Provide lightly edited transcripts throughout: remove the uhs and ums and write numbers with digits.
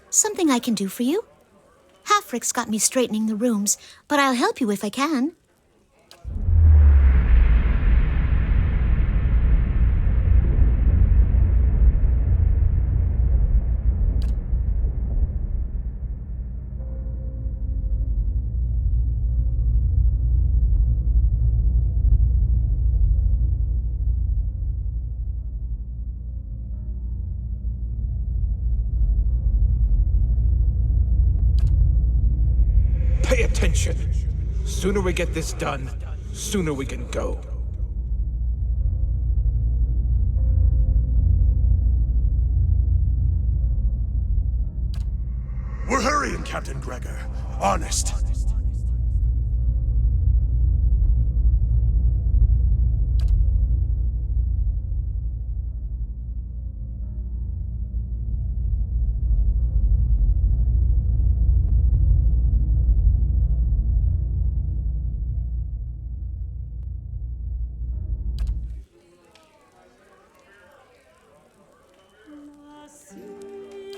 Something I can do for you? Halfrick's got me straightening the rooms, but I'll help you if I can. Pay attention. Sooner we get this done, sooner we can go. We're hurrying, Captain Gregor. Honest.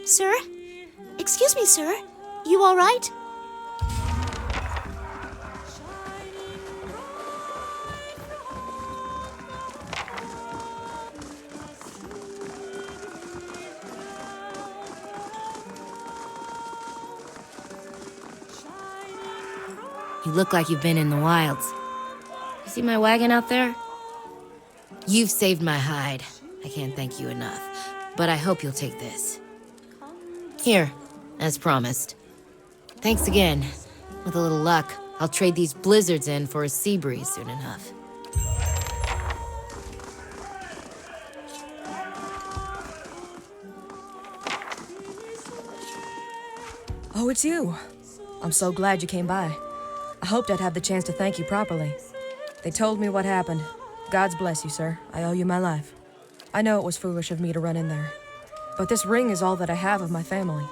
Sir? Excuse me, sir. You all right? You look like you've been in the wilds. You see my wagon out there? You've saved my hide. I can't thank you enough, but I hope you'll take this. Here, as promised. Thanks again. With a little luck, I'll trade these blizzards in for a sea breeze soon enough. Oh, it's you. I'm so glad you came by. I hoped I'd have the chance to thank you properly. They told me what happened. God's bless you, sir. I owe you my life. I know it was foolish of me to run in there, but this ring is all that I have of my family.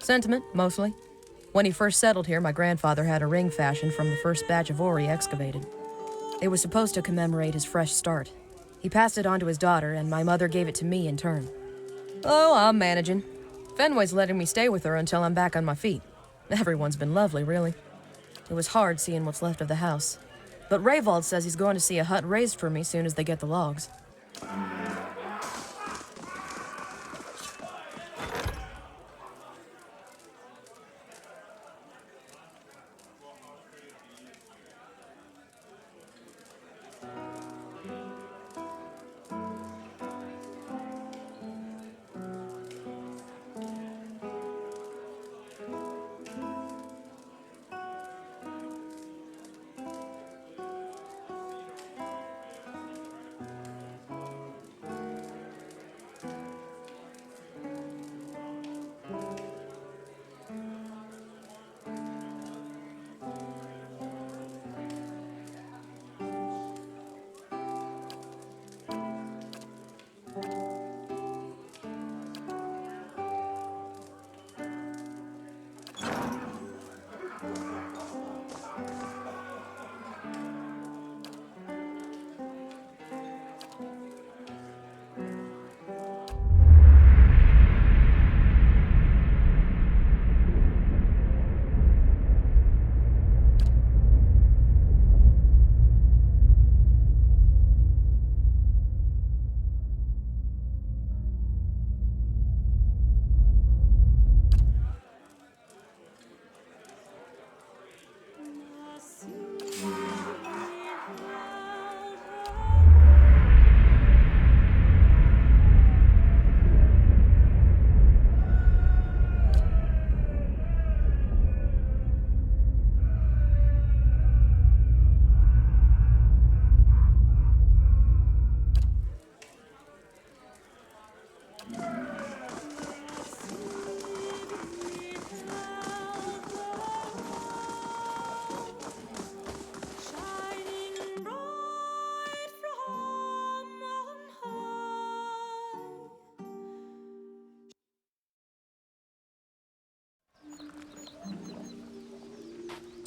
Sentiment, mostly. When he first settled here, my grandfather had a ring fashioned from the first batch of ore he excavated. It was supposed to commemorate his fresh start. He passed it on to his daughter, and my mother gave it to me in turn. Oh, I'm managing. Fenway's letting me stay with her until I'm back on my feet. Everyone's been lovely, really. It was hard seeing what's left of the house. But Rayvald says he's going to see a hut raised for me soon as they get the logs.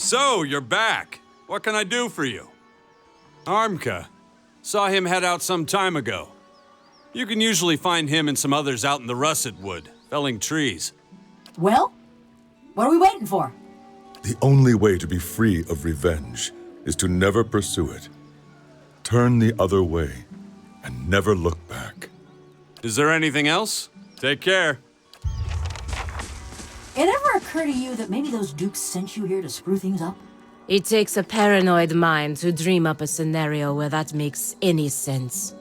So, you're back. What can I do for you? Armka. Saw him head out some time ago. You can usually find him and some others out in the russet wood, felling trees. Well, what are we waiting for? The only way to be free of revenge is to never pursue it. Turn the other way and never look back. Is there anything else? Take care. It ever occur to you that maybe those dukes sent you here to screw things up? It takes a paranoid mind to dream up a scenario where that makes any sense.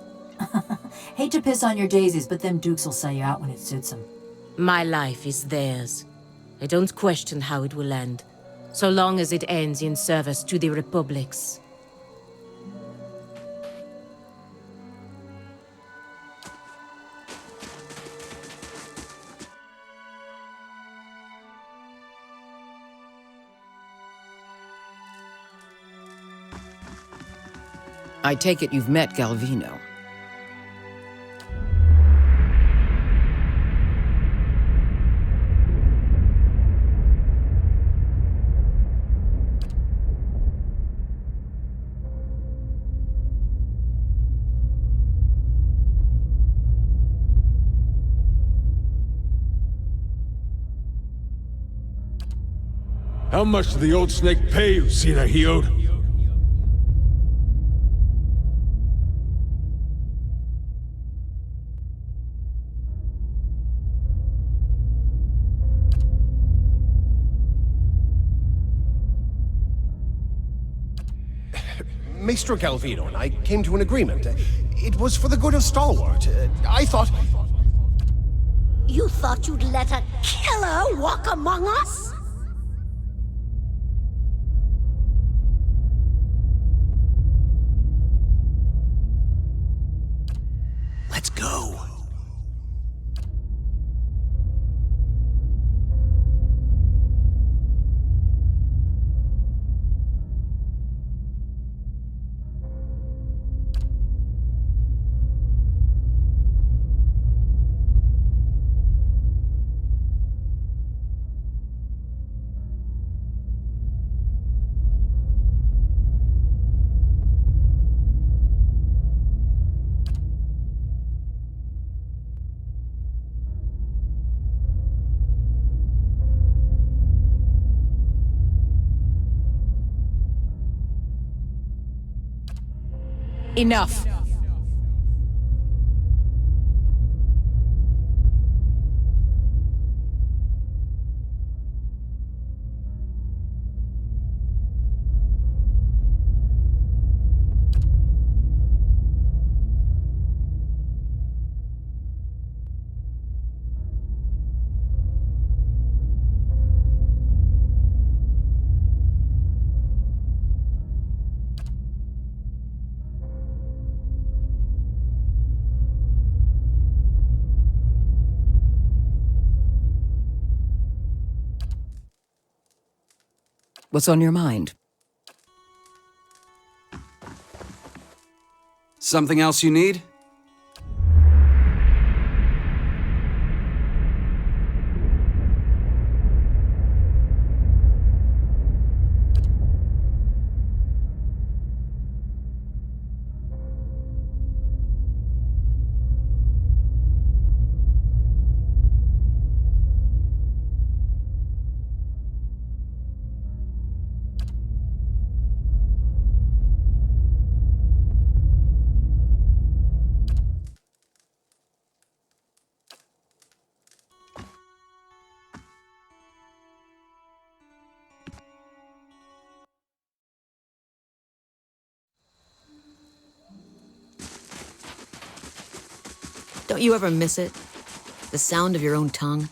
Hate to piss on your daisies, but them dukes will sell you out when it suits them. My life is theirs. I don't question how it will end, so long as it ends in service to the Republics. I take it you've met Galvino. How much did the old snake pay you, Sinahiyot? Maestro Galvino and I came to an agreement. It was for the good of Stalwart. I thought... You thought you'd let a killer walk among us? Let's go. Enough. What's on your mind? Something else you need? Don't you ever miss it? The sound of your own tongue?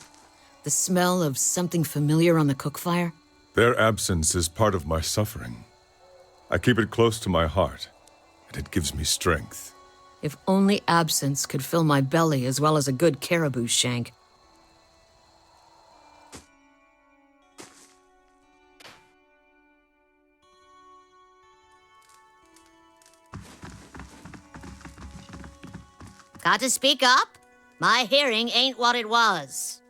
The smell of something familiar on the cook fire? Their absence is part of my suffering. I keep it close to my heart, and it gives me strength. If only absence could fill my belly as well as a good caribou shank. Got to speak up? My hearing ain't what it was.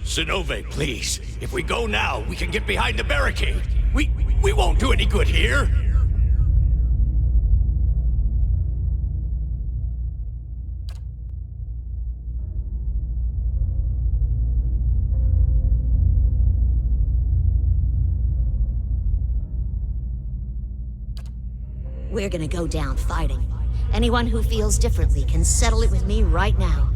Sinove, please. If we go now, we can get behind the barricade. We won't do any good here. We're gonna go down fighting. Anyone who feels differently can settle it with me right now.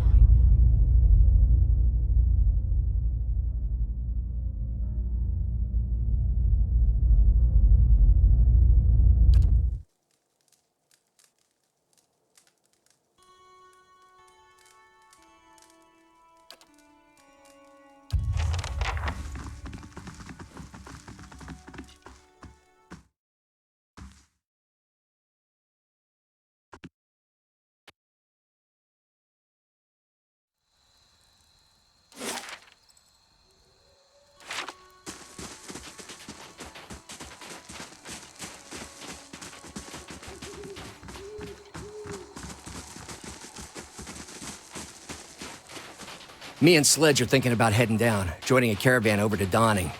Me and Sledge are thinking about heading down, joining a caravan over to Dawning.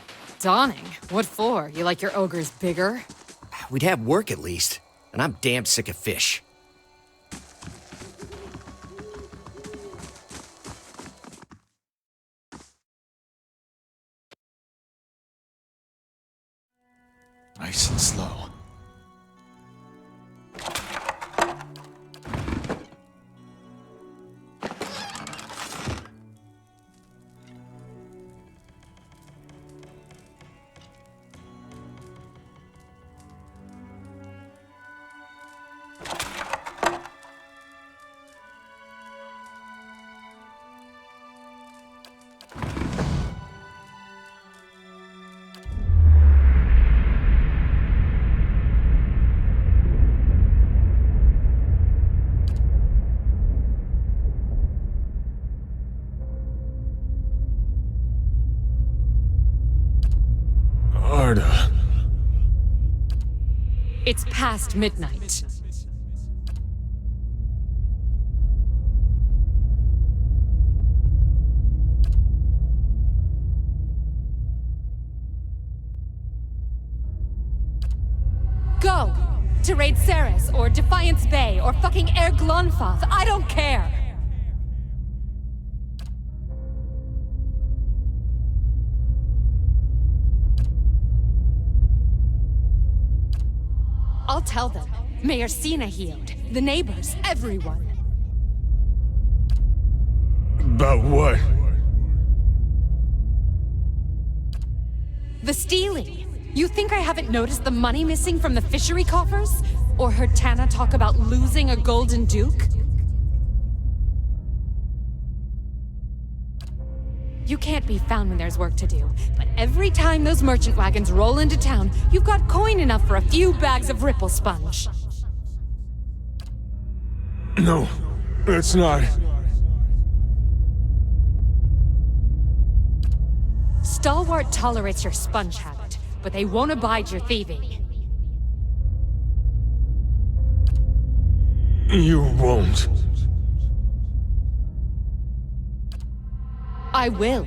Dawning? What for? You like your ogres bigger? We'd have work at least, and I'm damn sick of fish. Nice and slow. It's past midnight. Go! To raid Ceres, or Defiance Bay, or fucking Air Glonfoth, I don't care! I'll tell them. Mayor Sina healed. The neighbors, everyone. About what? The stealing. You think I haven't noticed the money missing from the fishery coffers? Or heard Tana talk about losing a golden duke? You can't be found when there's work to do, but every time those merchant wagons roll into town, you've got coin enough for a few bags of ripple sponge. No, it's not. Stalwart tolerates your sponge habit, but they won't abide your thieving. You won't. I will.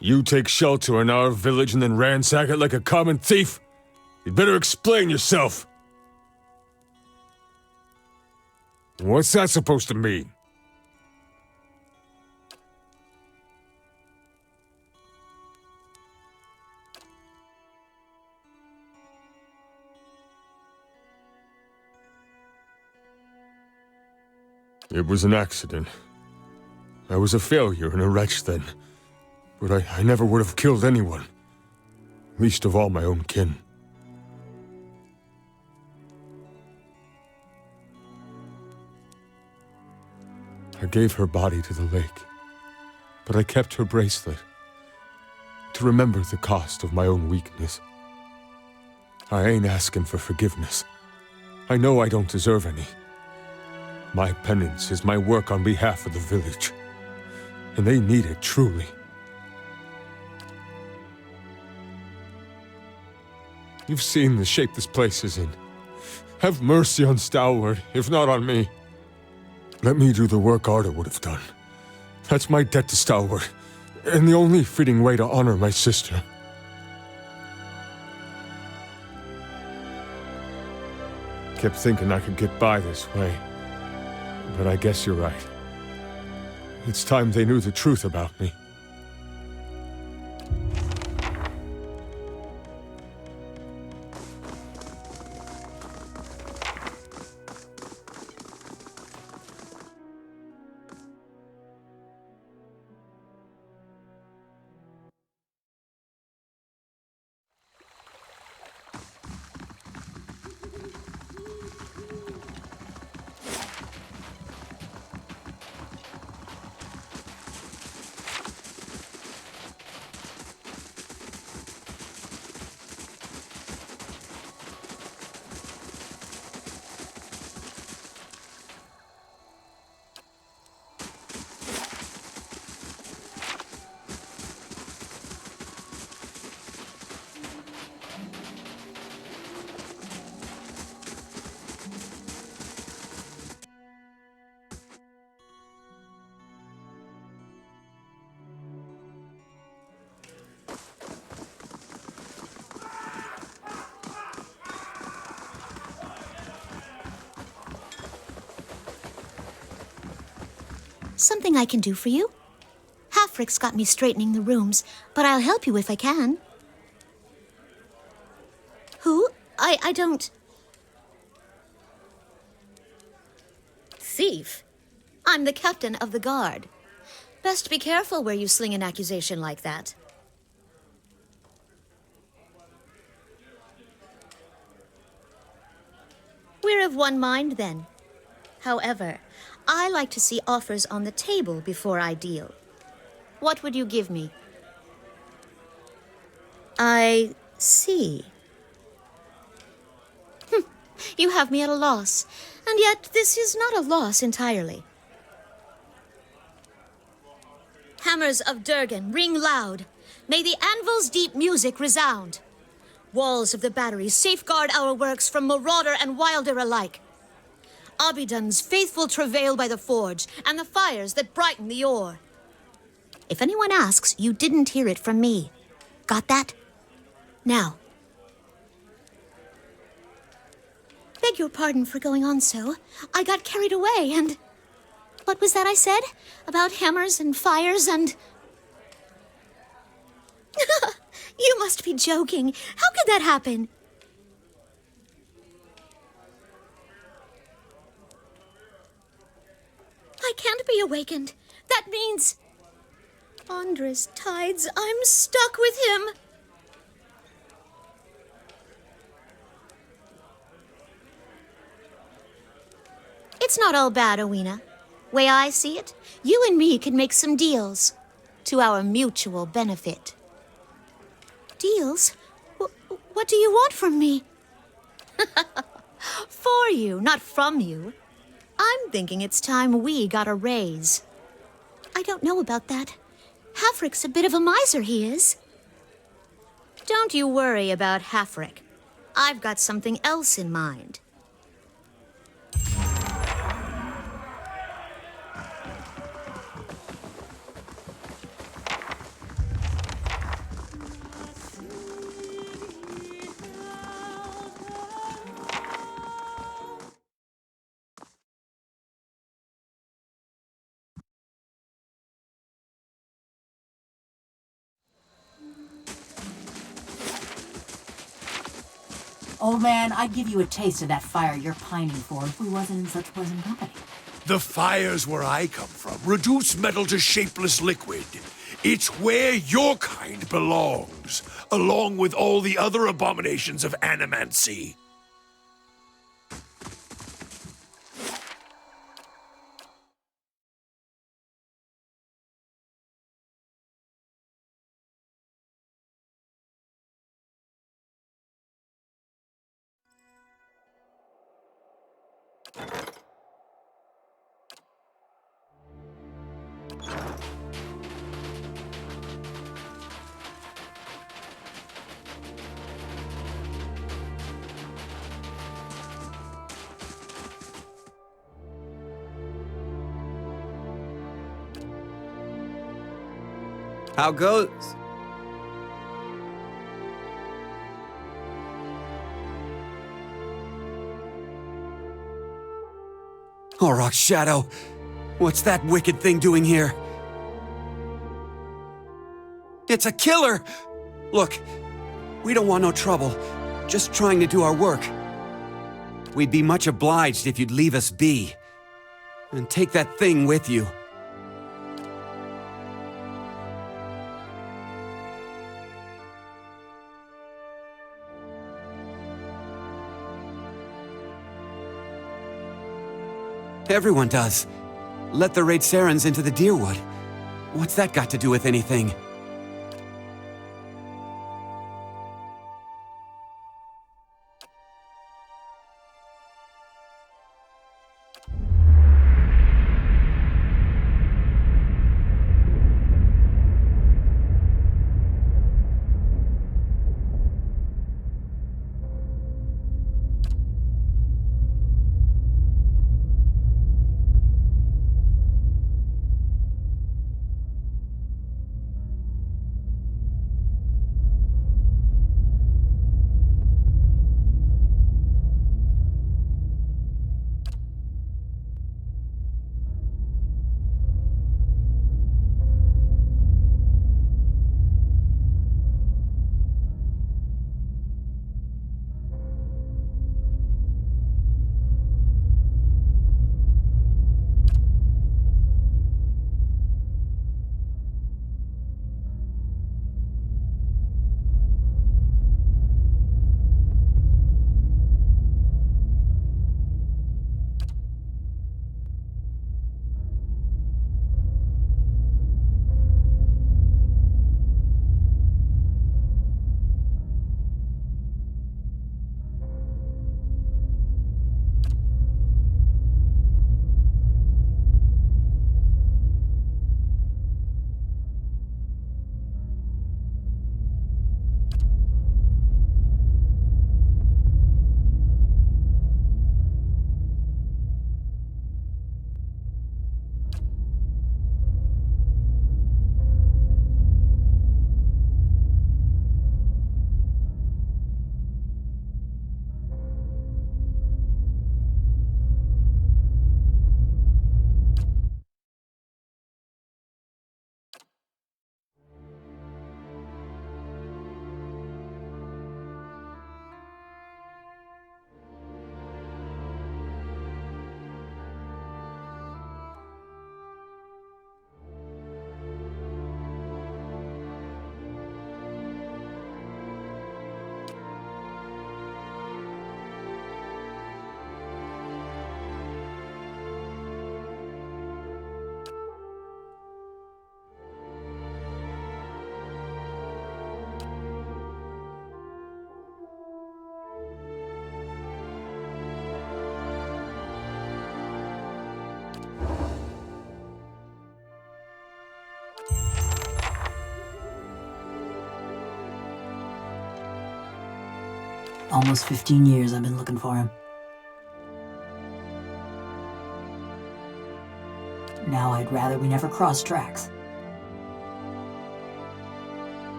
You take shelter in our village and then ransack it like a common thief? You'd better explain yourself. What's that supposed to mean? It was an accident. I was a failure and a wretch then. But I never would have killed anyone. Least of all my own kin. I gave her body to the lake, but I kept her bracelet to remember the cost of my own weakness. I ain't asking for forgiveness. I know I don't deserve any. My penance is my work on behalf of the village, and they need it truly. You've seen the shape this place is in. Have mercy on Stalwart, if not on me. Let me do the work Arda would have done. That's my debt to Stalwart, and the only fitting way to honor my sister. Kept thinking I could get by this way, but I guess you're right. It's time they knew the truth about me. Something I can do for you? Halfrick's got me straightening the rooms, but I'll help you if I can. Who? I don't... Thief? I'm the captain of the guard. Best be careful where you sling an accusation like that. We're of one mind, then. However, I like to see offers on the table before I deal. What would you give me? I see. You have me at a loss, and yet this is not a loss entirely. Hammers of Durgan, ring loud. May the anvil's deep music resound. Walls of the batteries safeguard our works from marauder and wilder alike. Abidon's faithful travail by the forge, and the fires that brighten the ore. If anyone asks, you didn't hear it from me. Got that? Now. Beg your pardon for going on so. I got carried away, and... What was that I said? About hammers and fires and... You must be joking. How could that happen? I can't be awakened. That means... Andres tides. I'm stuck with him. It's not all bad, Owena. Way I see it, you and me can make some deals. To our mutual benefit. Deals? What do you want from me? For you, not from you. I'm thinking it's time we got a raise. I don't know about that. Halfrick's a bit of a miser, he is. Don't you worry about Halfrick. I've got something else in mind. Old man, I'd give you a taste of that fire you're pining for if we wasn't in such pleasant company. The fires where I come from reduce metal to shapeless liquid. It's where your kind belongs, along with all the other abominations of animancy. How goes? Auroch's shadow. What's that wicked thing doing here? It's a killer! Look, we don't want no trouble. Just trying to do our work. We'd be much obliged if you'd leave us be. And take that thing with you. Everyone does. Let the Raid Sarens into the Deerwood. What's that got to do with anything? Almost 15 years I've been looking for him. Now I'd rather we never cross tracks.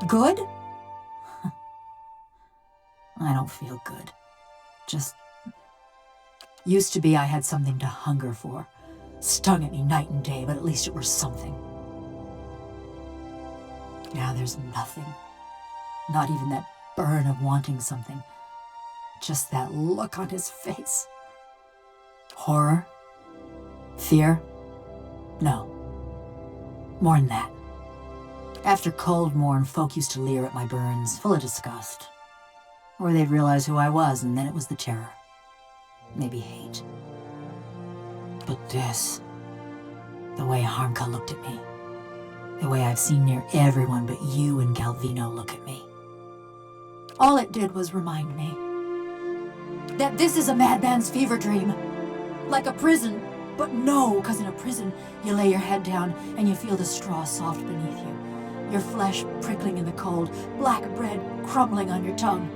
Good? I don't feel good. Just... used to be I had something to hunger for. Stung at me night and day, but at least it was something. Now there's nothing. Not even that burn of wanting something. Just that look on his face. Horror? Fear? No. More than that. After Cold Morn, folk used to leer at my burns, full of disgust. Or they'd realize who I was, and then it was the terror. Maybe hate. But this... the way Harmka looked at me. The way I've seen near everyone but you and Galvino look at me. All it did was remind me that this is a madman's fever dream. Like a prison. But no, because in a prison, you lay your head down and you feel the straw soft beneath you. Your flesh prickling in the cold, black bread crumbling on your tongue.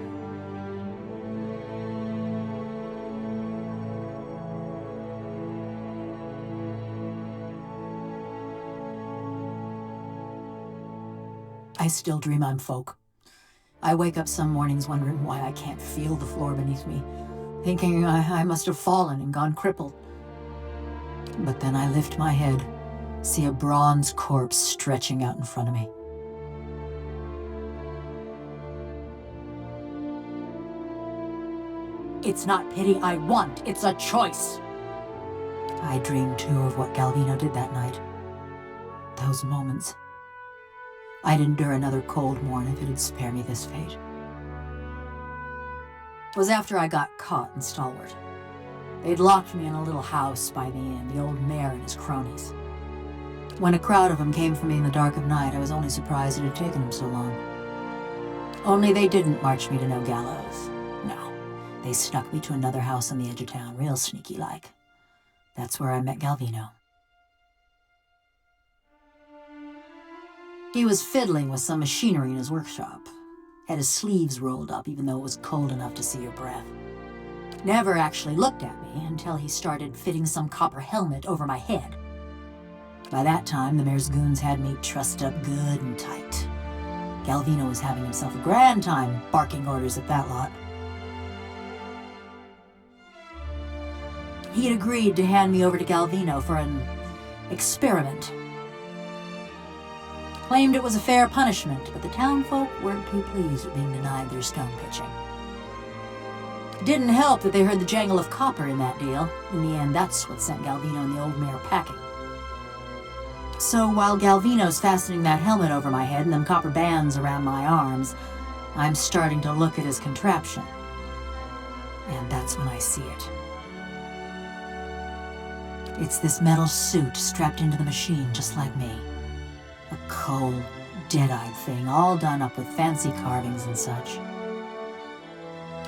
I still dream I'm folk. I wake up some mornings wondering why I can't feel the floor beneath me, thinking I must have fallen and gone crippled. But then I lift my head, see a bronze corpse stretching out in front of me. It's not pity I want, it's a choice. I dreamed too of what Galvino did that night. Those moments. I'd endure another Cold Morn if it'd spare me this fate. It was after I got caught in Stalwart. They'd locked me in a little house by the inn, the old mayor and his cronies. When a crowd of them came for me in the dark of night, I was only surprised it had taken them so long. Only they didn't march me to no gallows. No, they snuck me to another house on the edge of town, real sneaky-like. That's where I met Galvino. He was fiddling with some machinery in his workshop. Had his sleeves rolled up, even though it was cold enough to see your breath. Never actually looked at me until he started fitting some copper helmet over my head. By that time, the mayor's goons had me trussed up good and tight. Galvino was having himself a grand time barking orders at that lot. He'd agreed to hand me over to Galvino for an experiment. Claimed it was a fair punishment, but the townfolk weren't too pleased at being denied their stone pitching. Didn't help that they heard the jangle of copper in that deal. In the end, that's what sent Galvino and the old mayor packing. So while Galvino's fastening that helmet over my head and them copper bands around my arms, I'm starting to look at his contraption. And that's when I see it. It's this metal suit strapped into the machine just like me. A cold, dead-eyed thing, all done up with fancy carvings and such.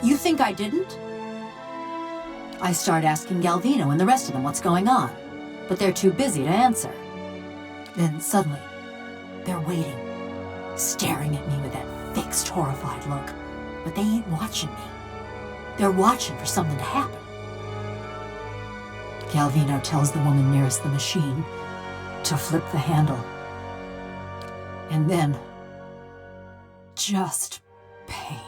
You think I didn't? I start asking Galvino and the rest of them what's going on, but they're too busy to answer. Then suddenly, they're waiting, staring at me with that fixed, horrified look. But they ain't watching me. They're watching for something to happen. Galvino tells the woman nearest the machine to flip the handle. And then, just pain.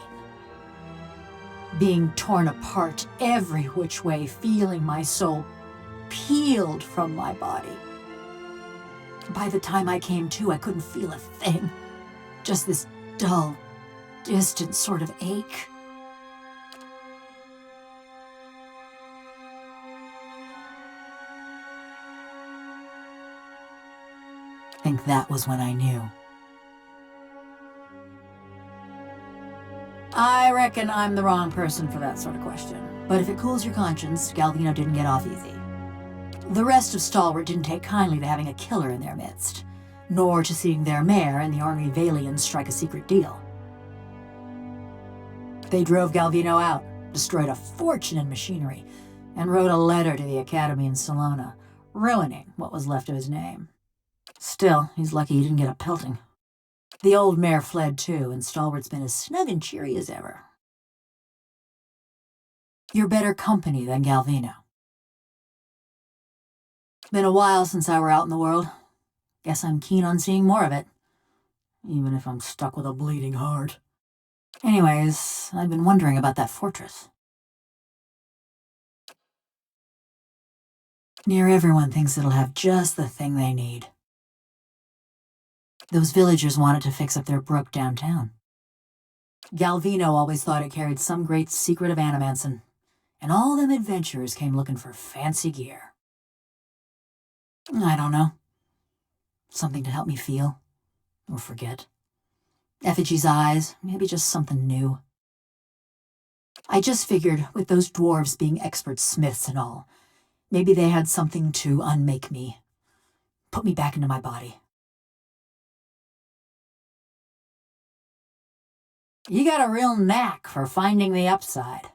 Being torn apart every which way, feeling my soul peeled from my body. By the time I came to, I couldn't feel a thing. Just this dull, distant sort of ache. I think that was when I knew. I reckon I'm the wrong person for that sort of question. But if it cools your conscience, Galvino didn't get off easy. The rest of Stalwart didn't take kindly to having a killer in their midst, nor to seeing their mayor and the ornery Valians strike a secret deal. They drove Galvino out, destroyed a fortune in machinery, and wrote a letter to the Academy in Salona, ruining what was left of his name. Still, he's lucky he didn't get a pelting. The old mayor fled too, and Stalwart's been as snug and cheery as ever. You're better company than Galvino. Been a while since I were out in the world. Guess I'm keen on seeing more of it, even if I'm stuck with a bleeding heart. Anyways, I've been wondering about that fortress. Near everyone thinks it'll have just the thing they need. Those villagers wanted to fix up their brook downtown. Galvino always thought it carried some great secret of animancin', and all them adventurers came looking for fancy gear. I don't know. Something to help me feel. Or forget. Effigy's eyes, maybe just something new. I just figured, with those dwarves being expert smiths and all, maybe they had something to unmake me. Put me back into my body. You got a real knack for finding the upside.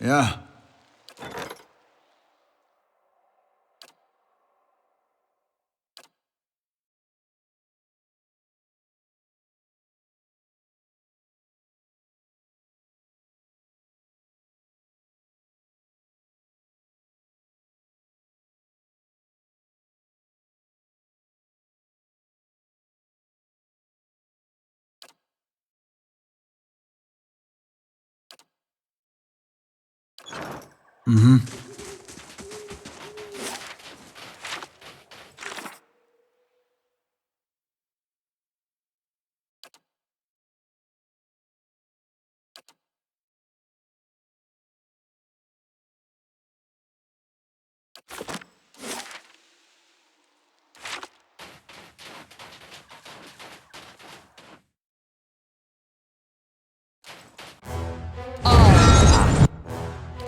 Yeah. Mm-hmm.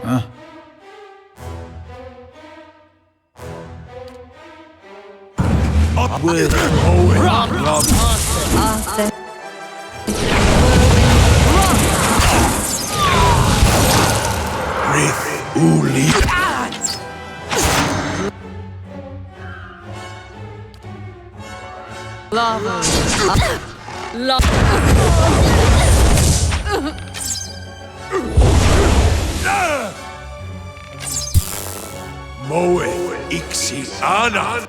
Huh? Up with Owen. Rith Uli. Lava. Moe Ixi Ana.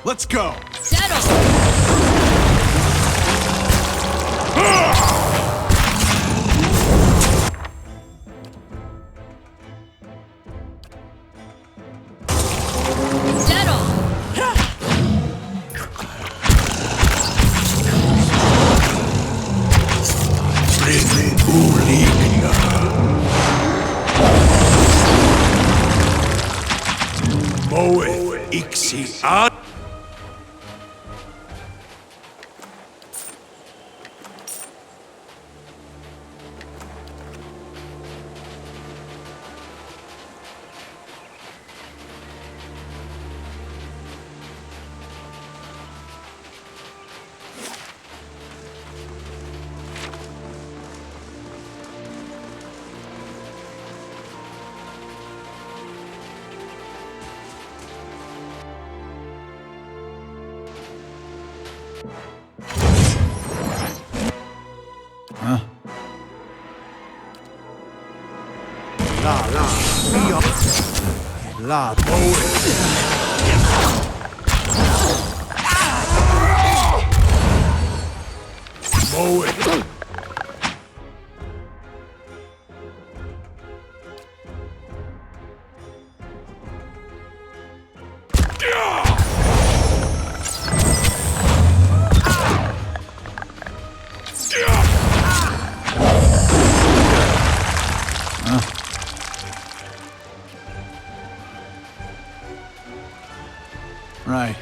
Let's go! Moeth ixi ad. Huh? La Moeth. Moeth. Right.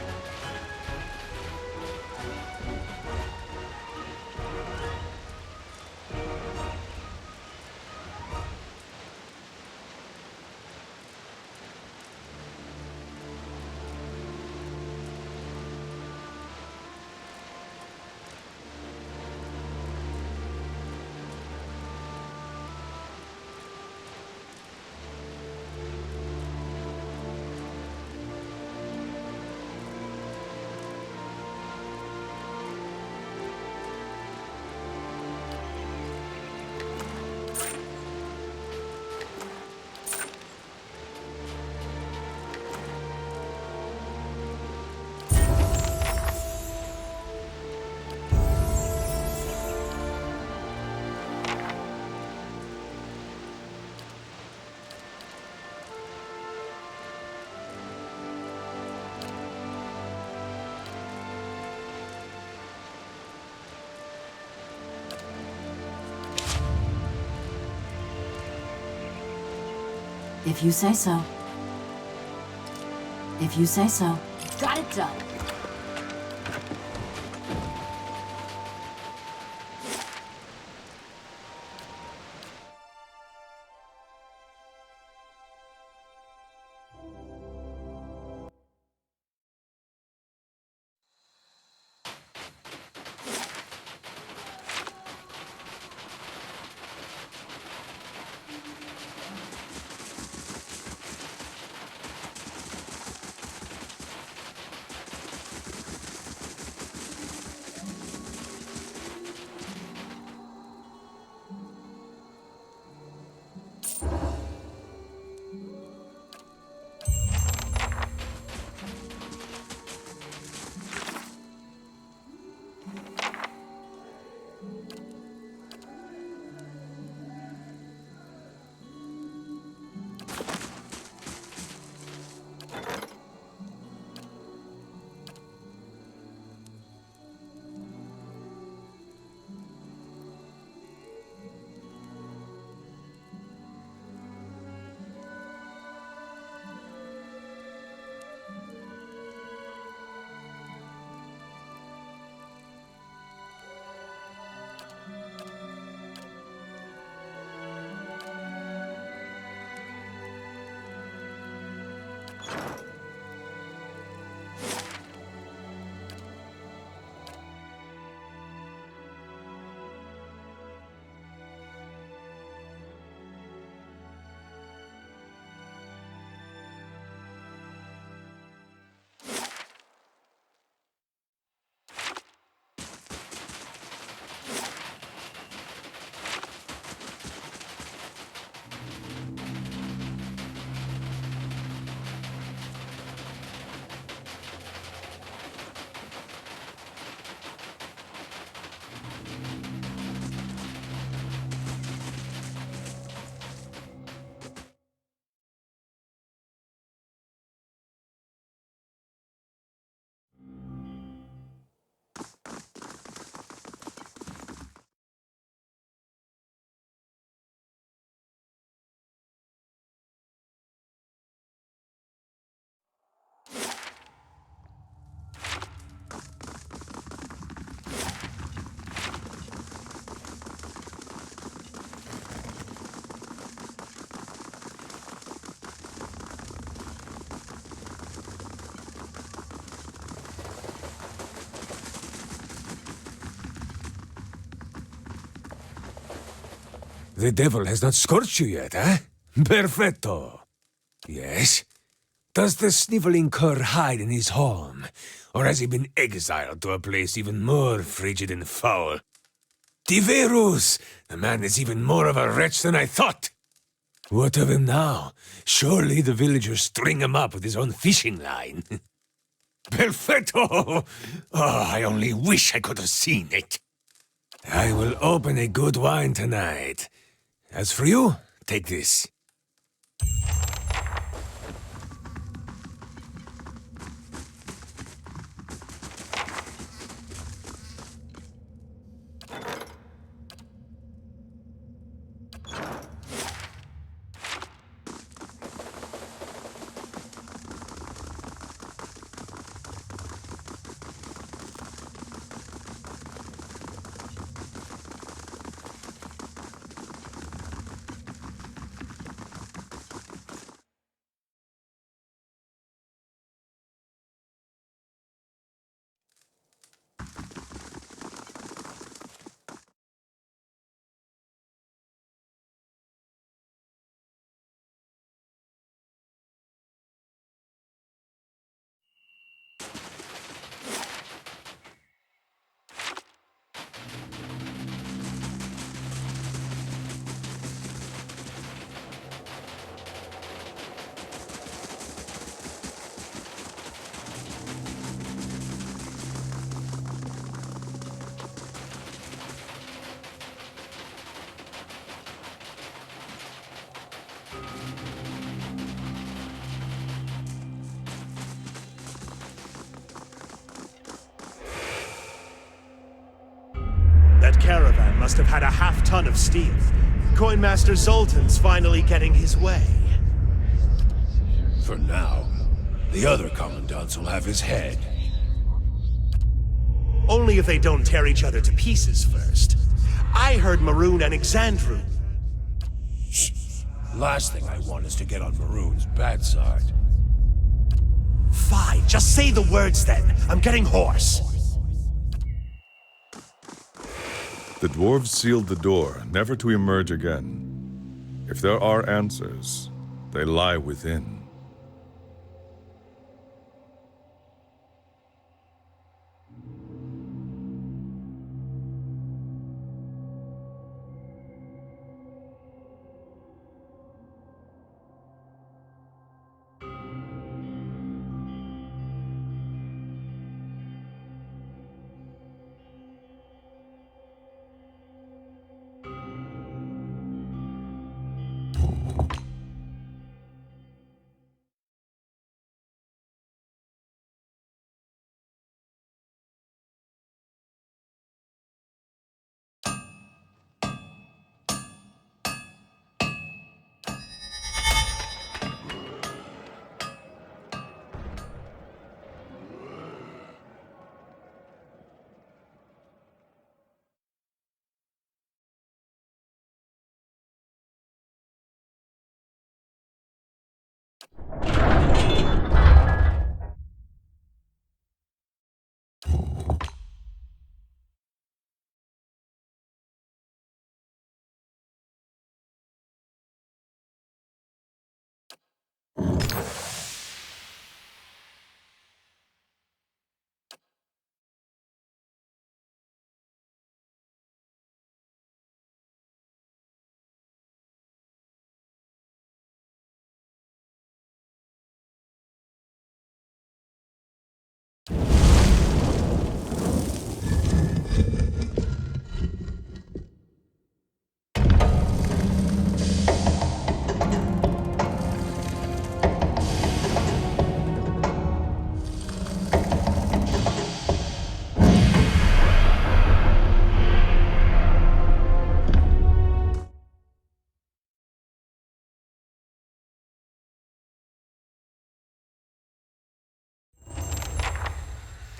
If you say so. If you say so. Got it done. The devil has not scorched you yet, eh? Perfetto. Yes? Does the sniveling cur hide in his home? Or has he been exiled to a place even more frigid and foul? Diverus! The man is even more of a wretch than I thought! What of him now? Surely the villagers string him up with his own fishing line. Perfetto! Oh, I only wish I could have seen it. I will open a good wine tonight. As for you, take this. That caravan must have had a half-ton of steel. Coinmaster Zoltan's finally getting his way. For now, the other commandants will have his head. Only if they don't tear each other to pieces first. I heard Maroon and Exandru. Last thing I want is to get on Maroon's bad side. Fine, just say the words then. I'm getting hoarse. The dwarves sealed the door, never to emerge again. If there are answers, they lie within.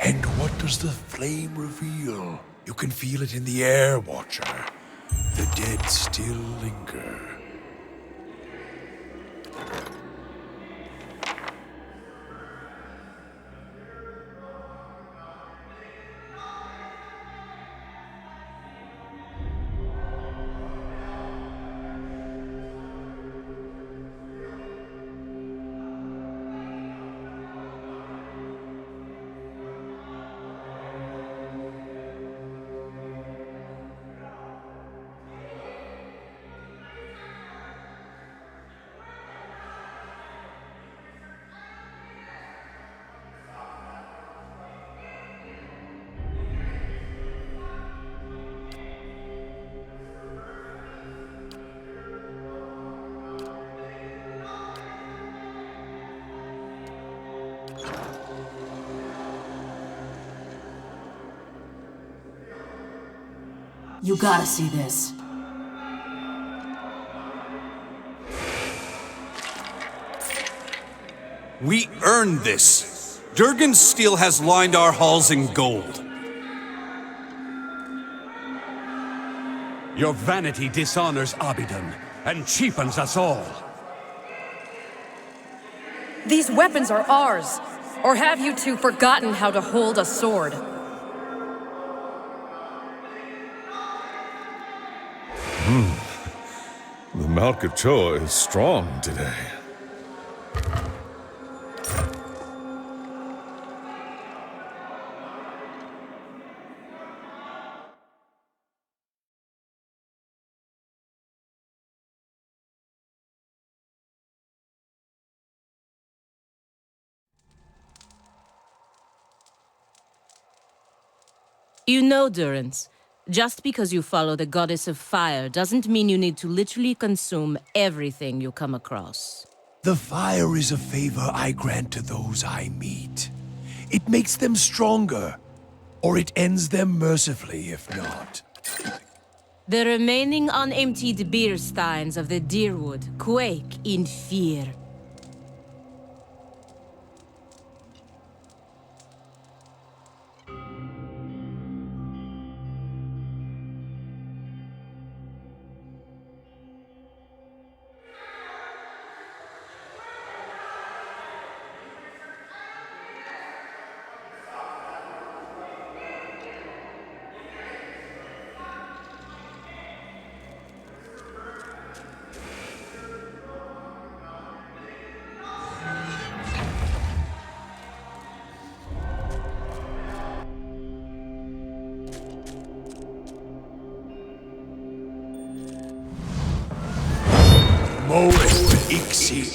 And what does the flame reveal? You can feel it in the air, Watcher. The dead still linger. You gotta see this. We earned this. Durgan's steel has lined our halls in gold. Your vanity dishonors Abidan and cheapens us all. These weapons are ours. Or have you two forgotten how to hold a sword? The Malkachoa is strong today. You know, Durance, just because you follow the goddess of fire doesn't mean you need to literally consume everything you come across. The fire is a favor I grant to those I meet. It makes them stronger, or it ends them mercifully if not. The remaining unemptied beer steins of the Deerwood quake in fear.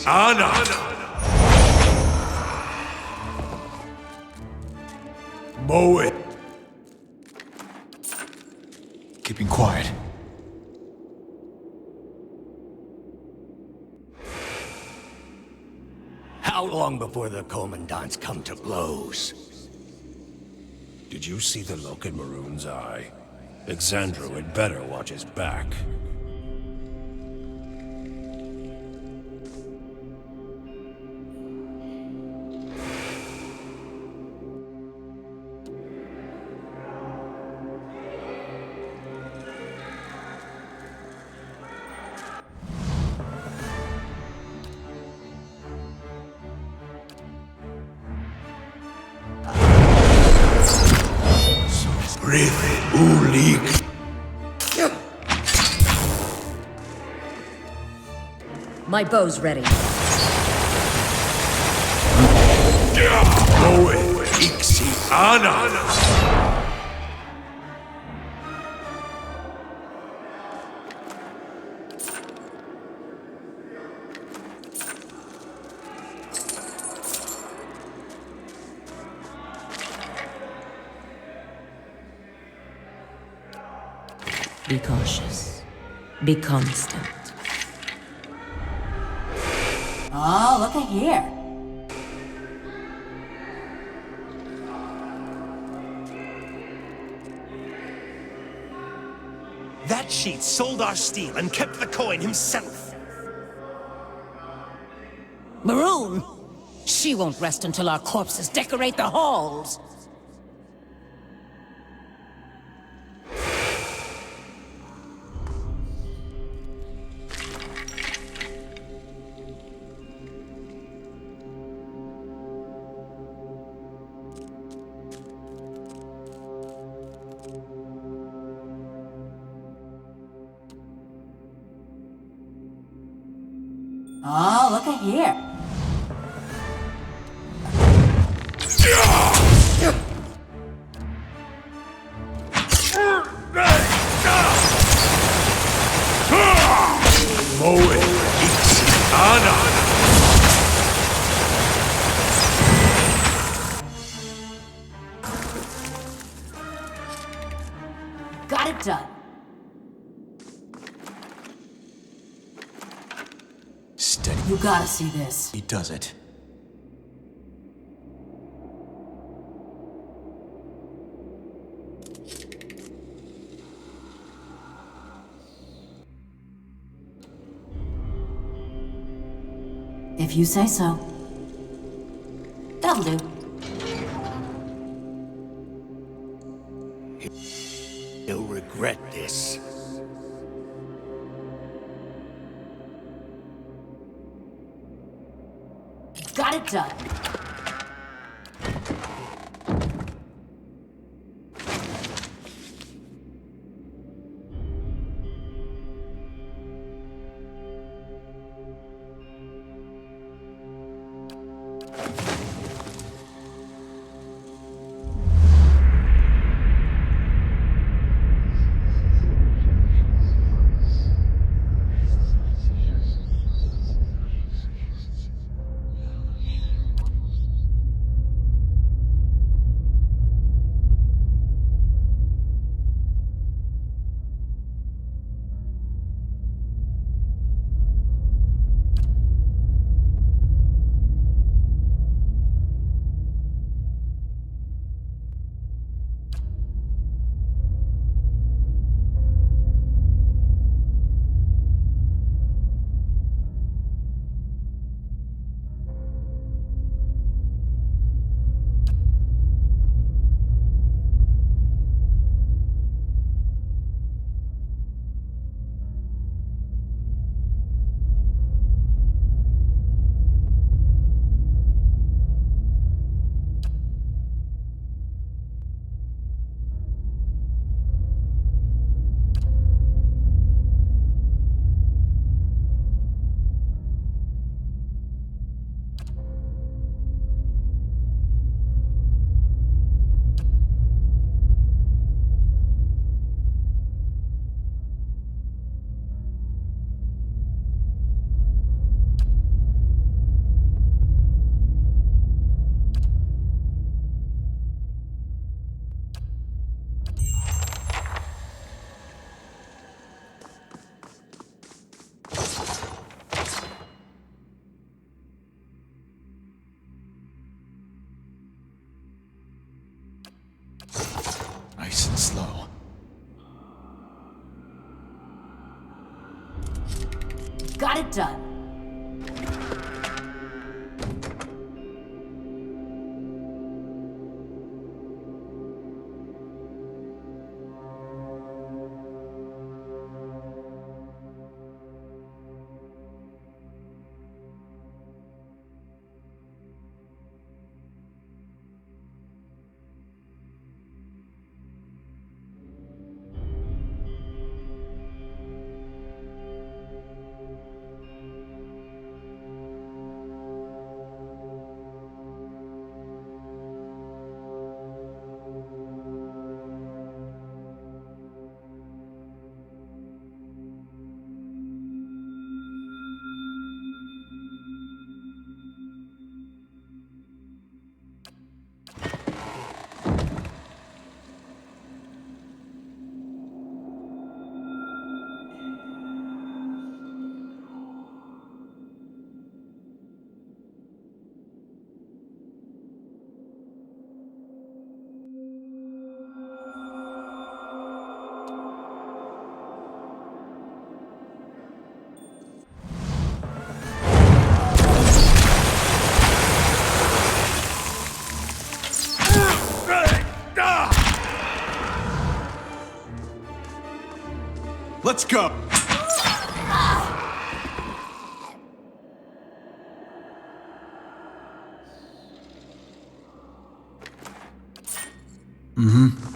Ana! Mow it. Keeping quiet. How long before the commandants come to blows? Did you see the look in Maroon's eye? Exandro had better watch his back. My bow's ready. Be cautious. Be constant. Oh, look at here. That cheat sold our steel and kept the coin himself. Maroon! She won't rest until our corpses decorate the halls. Oh, look at here. Got it done. Steady. You gotta see this. He does it. If you say so. That'll do. He'll regret this. Got it done. Nice and slow. Got it done. Let's go! Mm-hmm.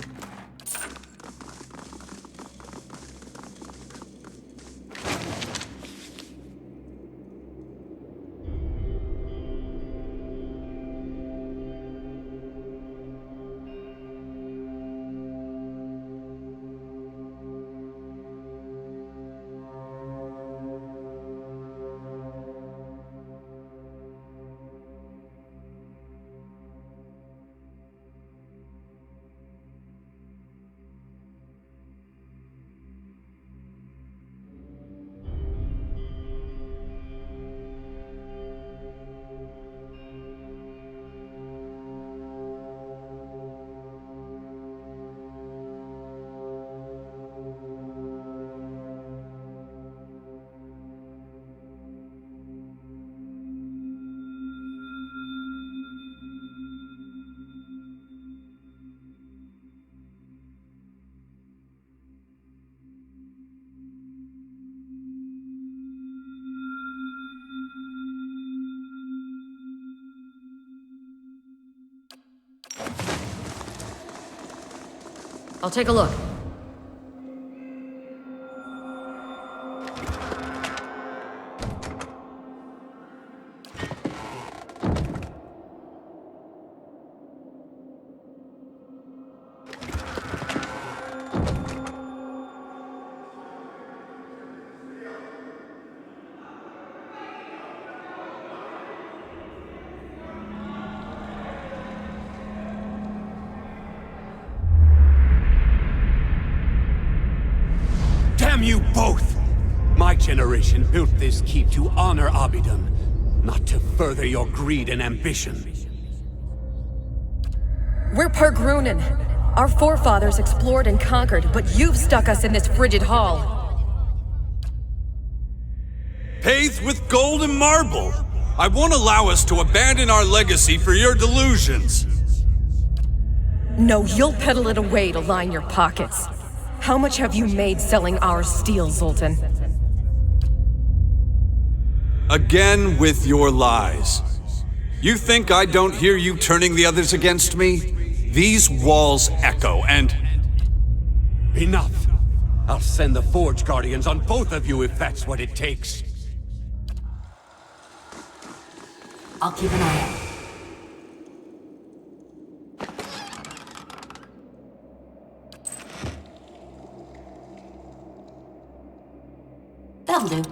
I'll take a look. Damn you both! My generation built this keep to honor Abidan, not to further your greed and ambition. We're Pergrunin. Our forefathers explored and conquered, but you've stuck us in this frigid hall. Paved with gold and marble. I won't allow us to abandon our legacy for your delusions. No, you'll peddle it away to line your pockets. How much have you made selling our steel, Zoltan? Again with your lies. You think I don't hear you turning the others against me? These walls echo, and... Enough! I'll send the Forge Guardians on both of you if that's what it takes. I'll keep an eye out. That'll do.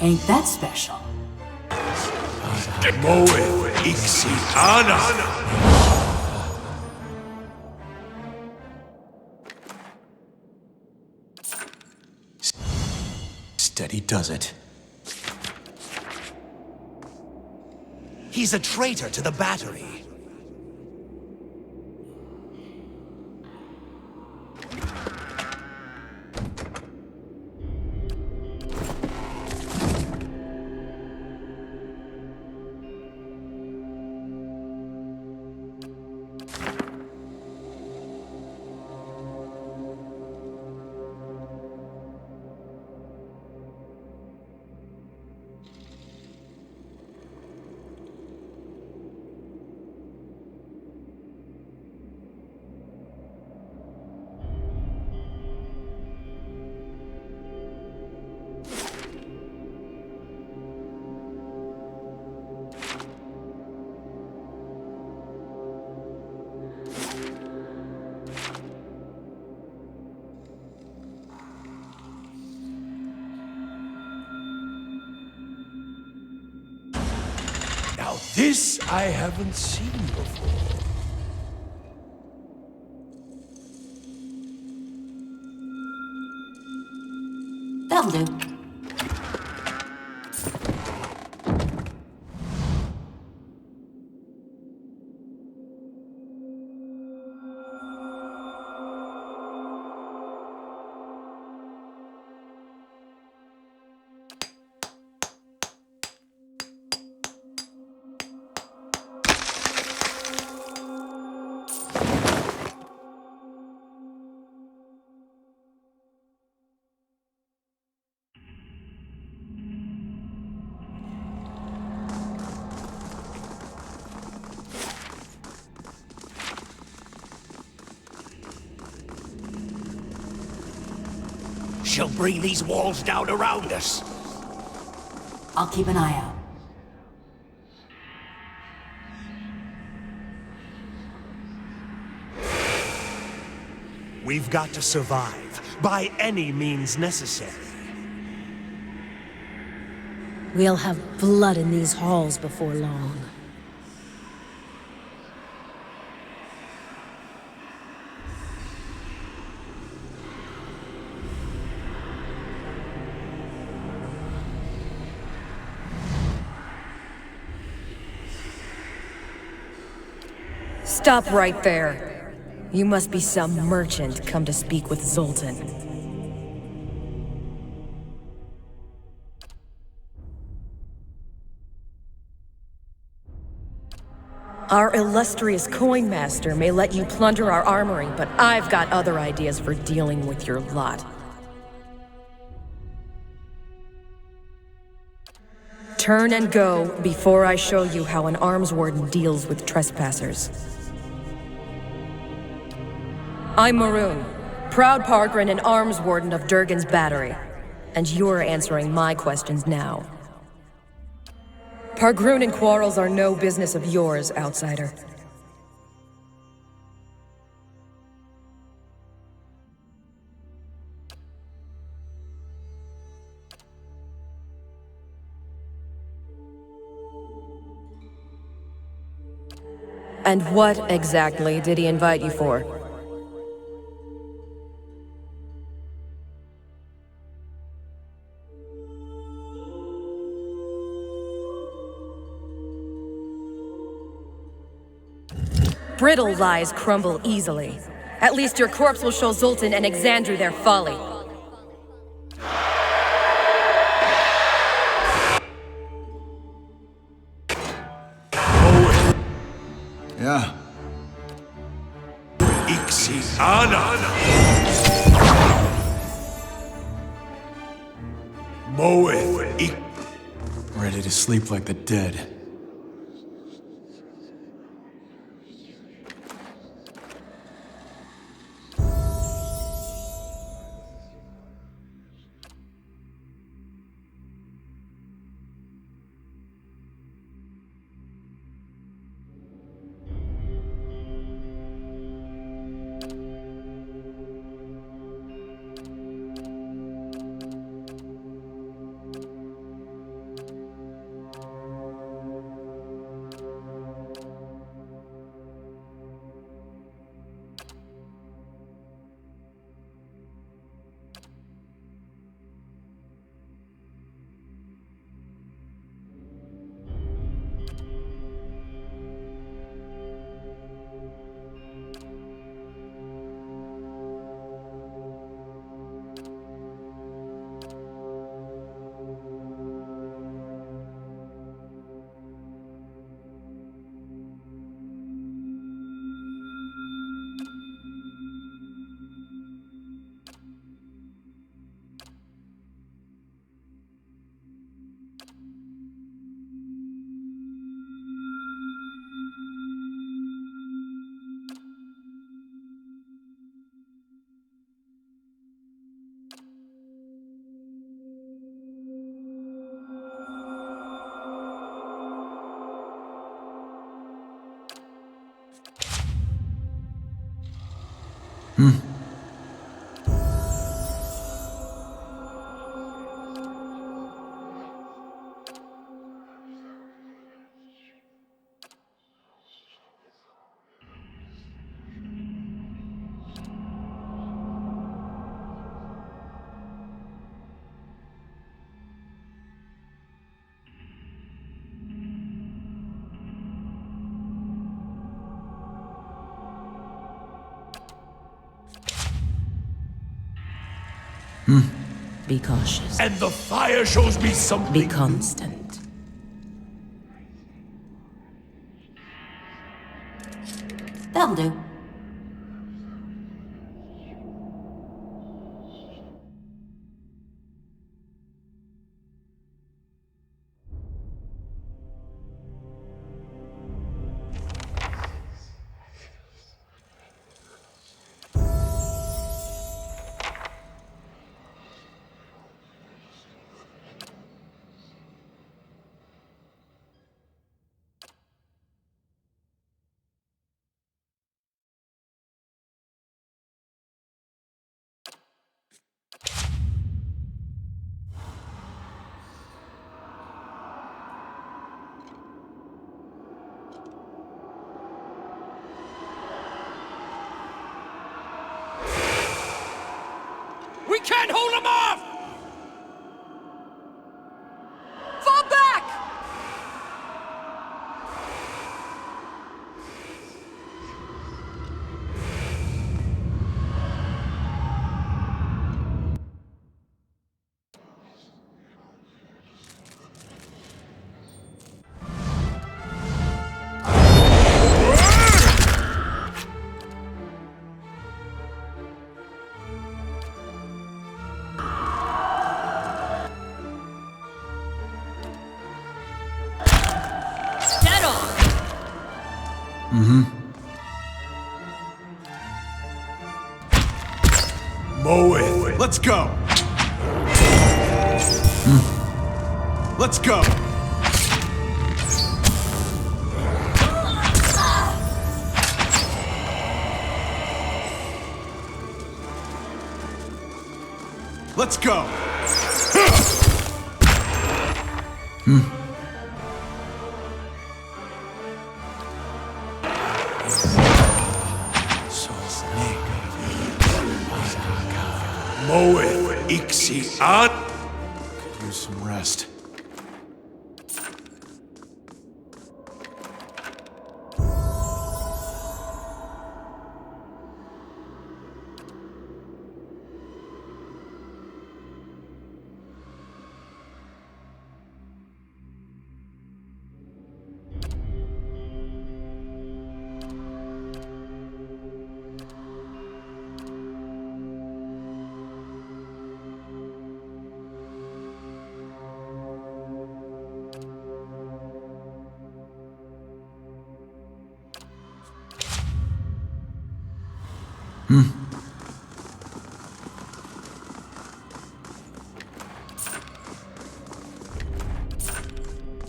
Ain't that special? Moe Ixi Ana. Steady does it. He's a traitor to the battery. Now this I haven't seen before. That'll do. She'll bring these walls down around us. I'll keep an eye out. we've got to survive, by any means necessary. We'll have blood in these halls before long. Stop right there. You must be some merchant come to speak with Zoltan. Our illustrious coin master may let you plunder our armory, but I've got other ideas for dealing with your lot. Turn and go before I show you how an arms warden deals with trespassers. I'm Maroon, proud Pargrin and arms warden of Durgan's battery, and you're answering my questions now. Pargroon and quarrels are no business of yours, outsider. And what exactly did he invite you for? Brittle lies crumble easily. At least your corpse will show Zoltan and Exandru their folly. Yeah. Ixiana. Moeth. Ready to sleep like the dead. Be cautious. And the fire shows me something. Be constant. That'll do. can't hold him off! Fall back! Moeth, let's go! Let's go! Let's go! Moeth, Ixi, An. Could use some rest.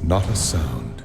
Not a sound.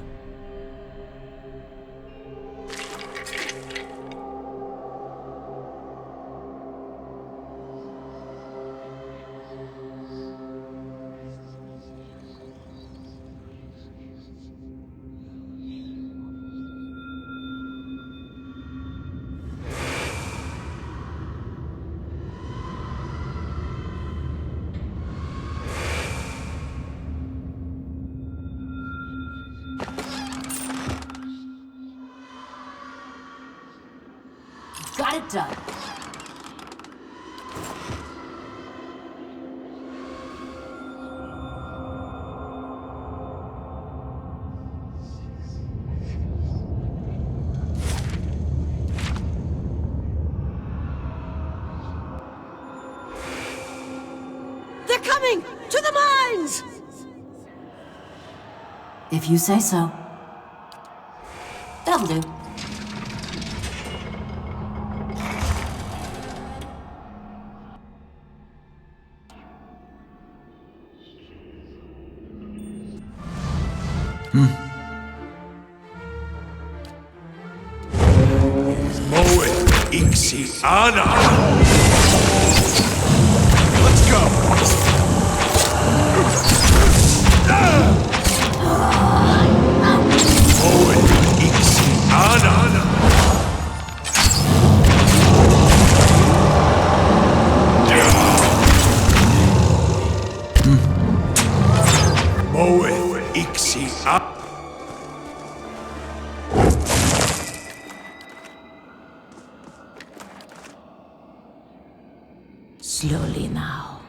Got it done. They're coming! To the mines! If you say so. That'll do. Moeth, Ixi, Ana. Let's go! Moeth, Ixi, Ana. Moeth, Ixi, Ana. Slowly now.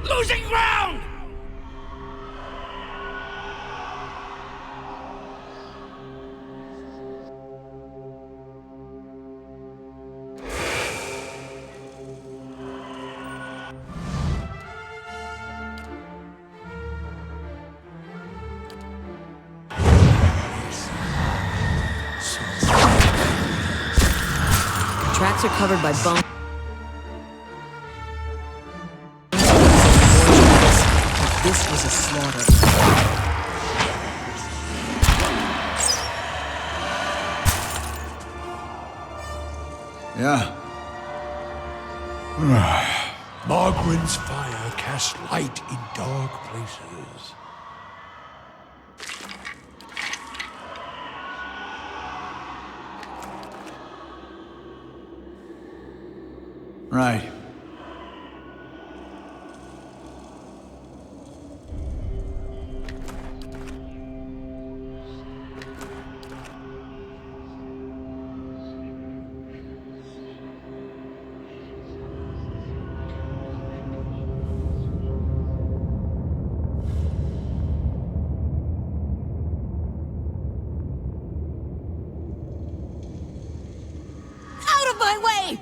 Losing ground! streets are covered by bones. But this was a slaughter. Yeah. Margren's fire casts light in dark places. Right. Out of my way!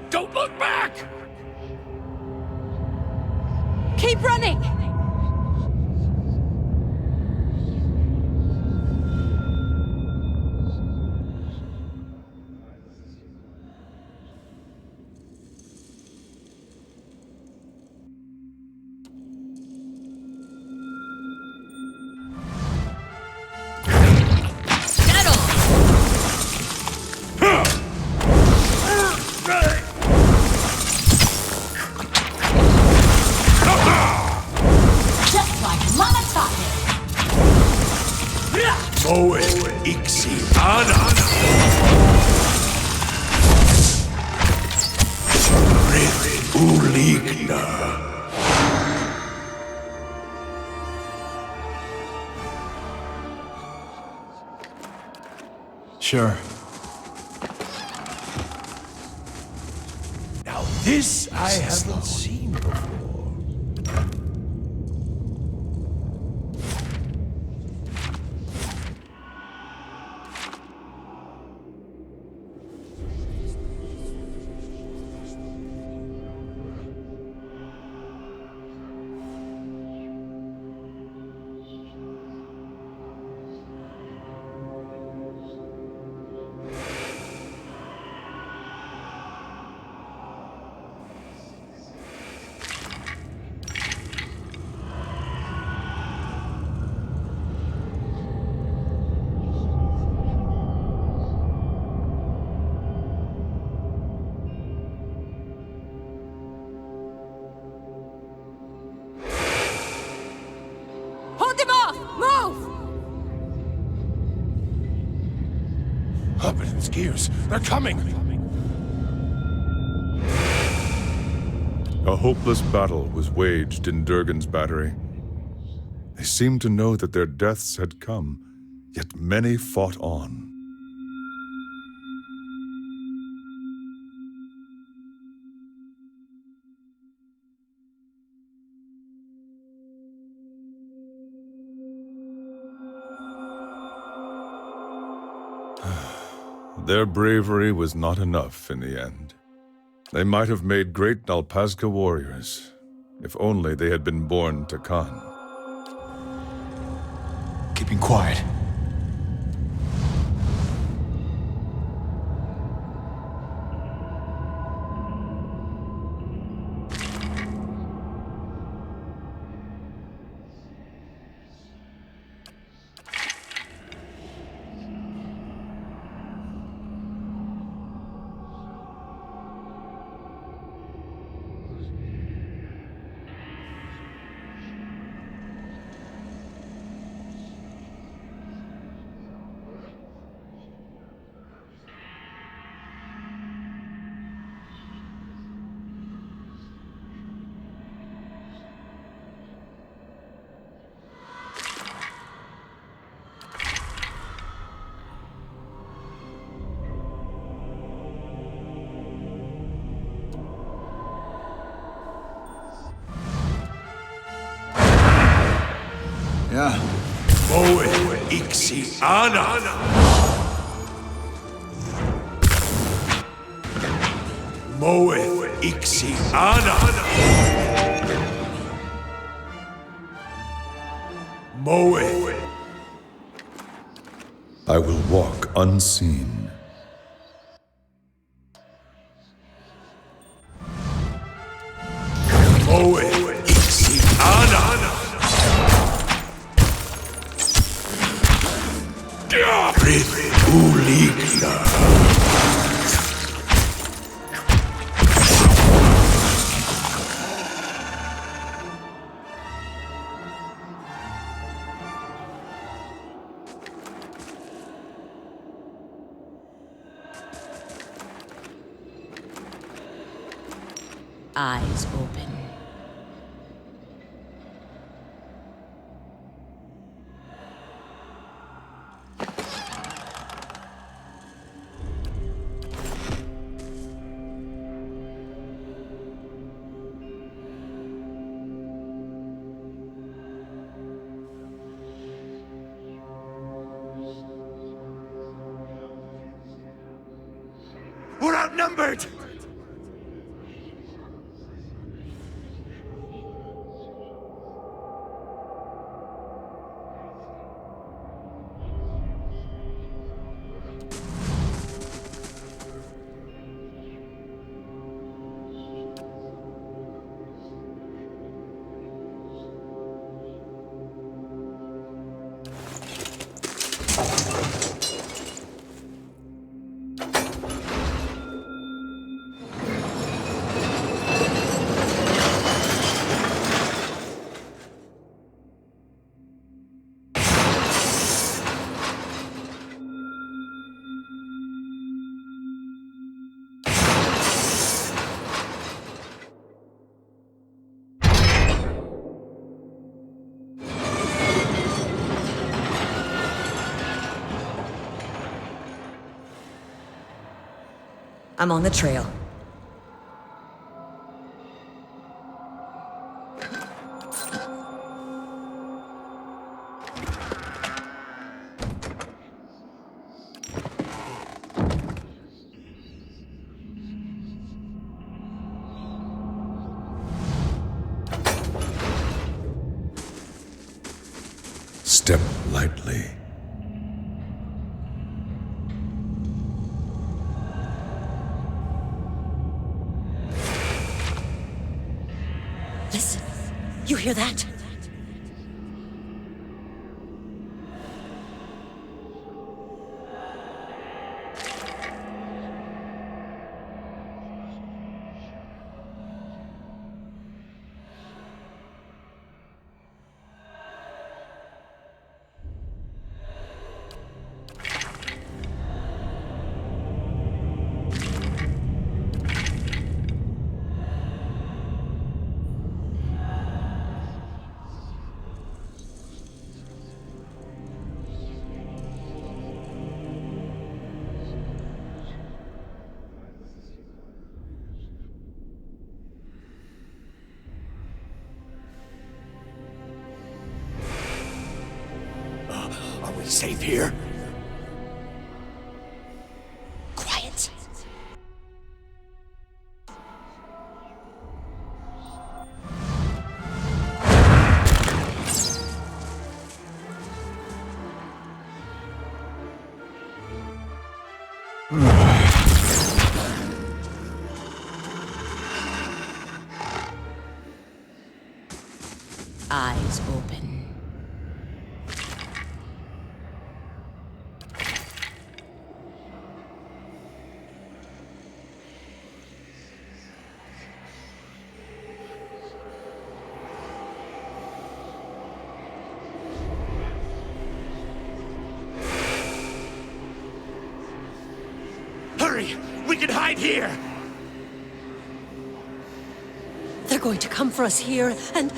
Don't look back! Keep running! Just like Mama taught me! Moe ixi ana. Rith uligna. Sure. Now this I haven't seen before. Hold him off! Move! Hupperton's gears. They're coming! A hopeless battle was waged in Durgan's battery. They seemed to know that their deaths had come, yet many fought on. Their bravery was not enough in the end. They might have made great Nalpazka warriors, if only they had been born to Khan. Keeping quiet. Yeah. Moe ixi ana. Moe iksi ana. Moe. I will walk unseen. Moe iksi ana. Rith uligna. Eyes open. We're outnumbered! I'm on the trail. Step lightly. Listen, you hear that? Are we safe here? Quiet. Eyes open. Hurry! We can hide here! They're going to come for us here, and...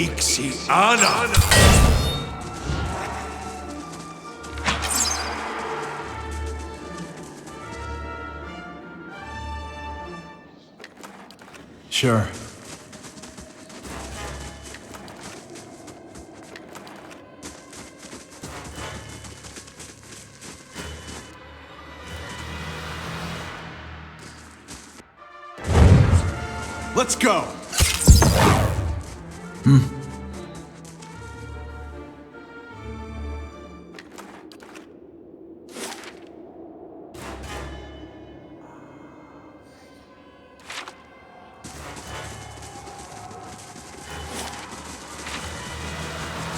iksi ana. Sure. Let's go!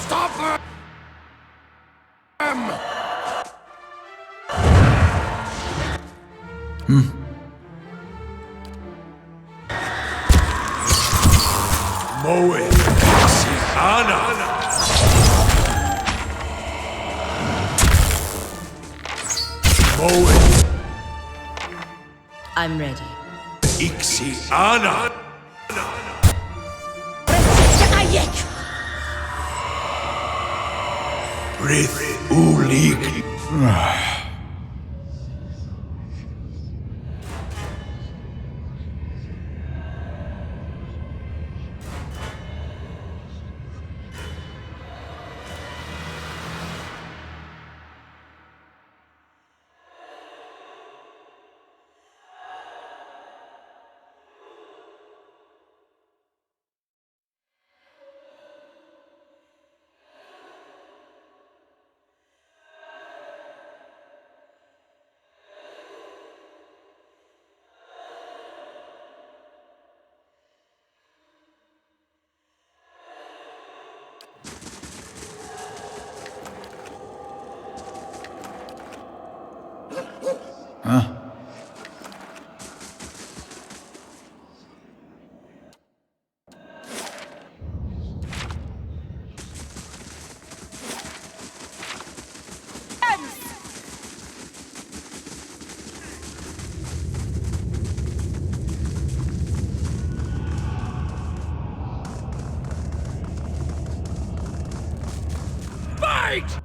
Stop them! Moe iksi ana. Moe I'm ready. iksi ana. Brith ulig. Huh? Fight!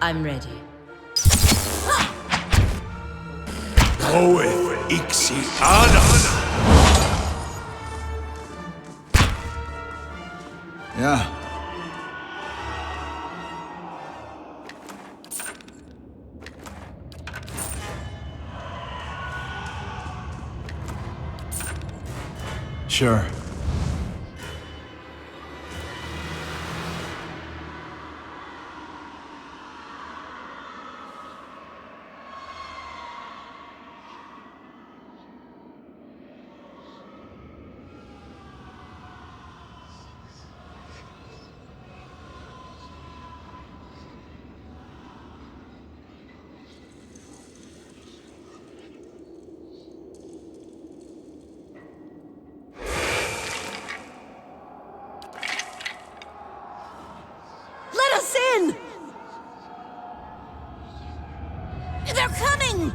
I'm ready. Moe iksi ana. Yeah. Sure. Let us in! They're coming!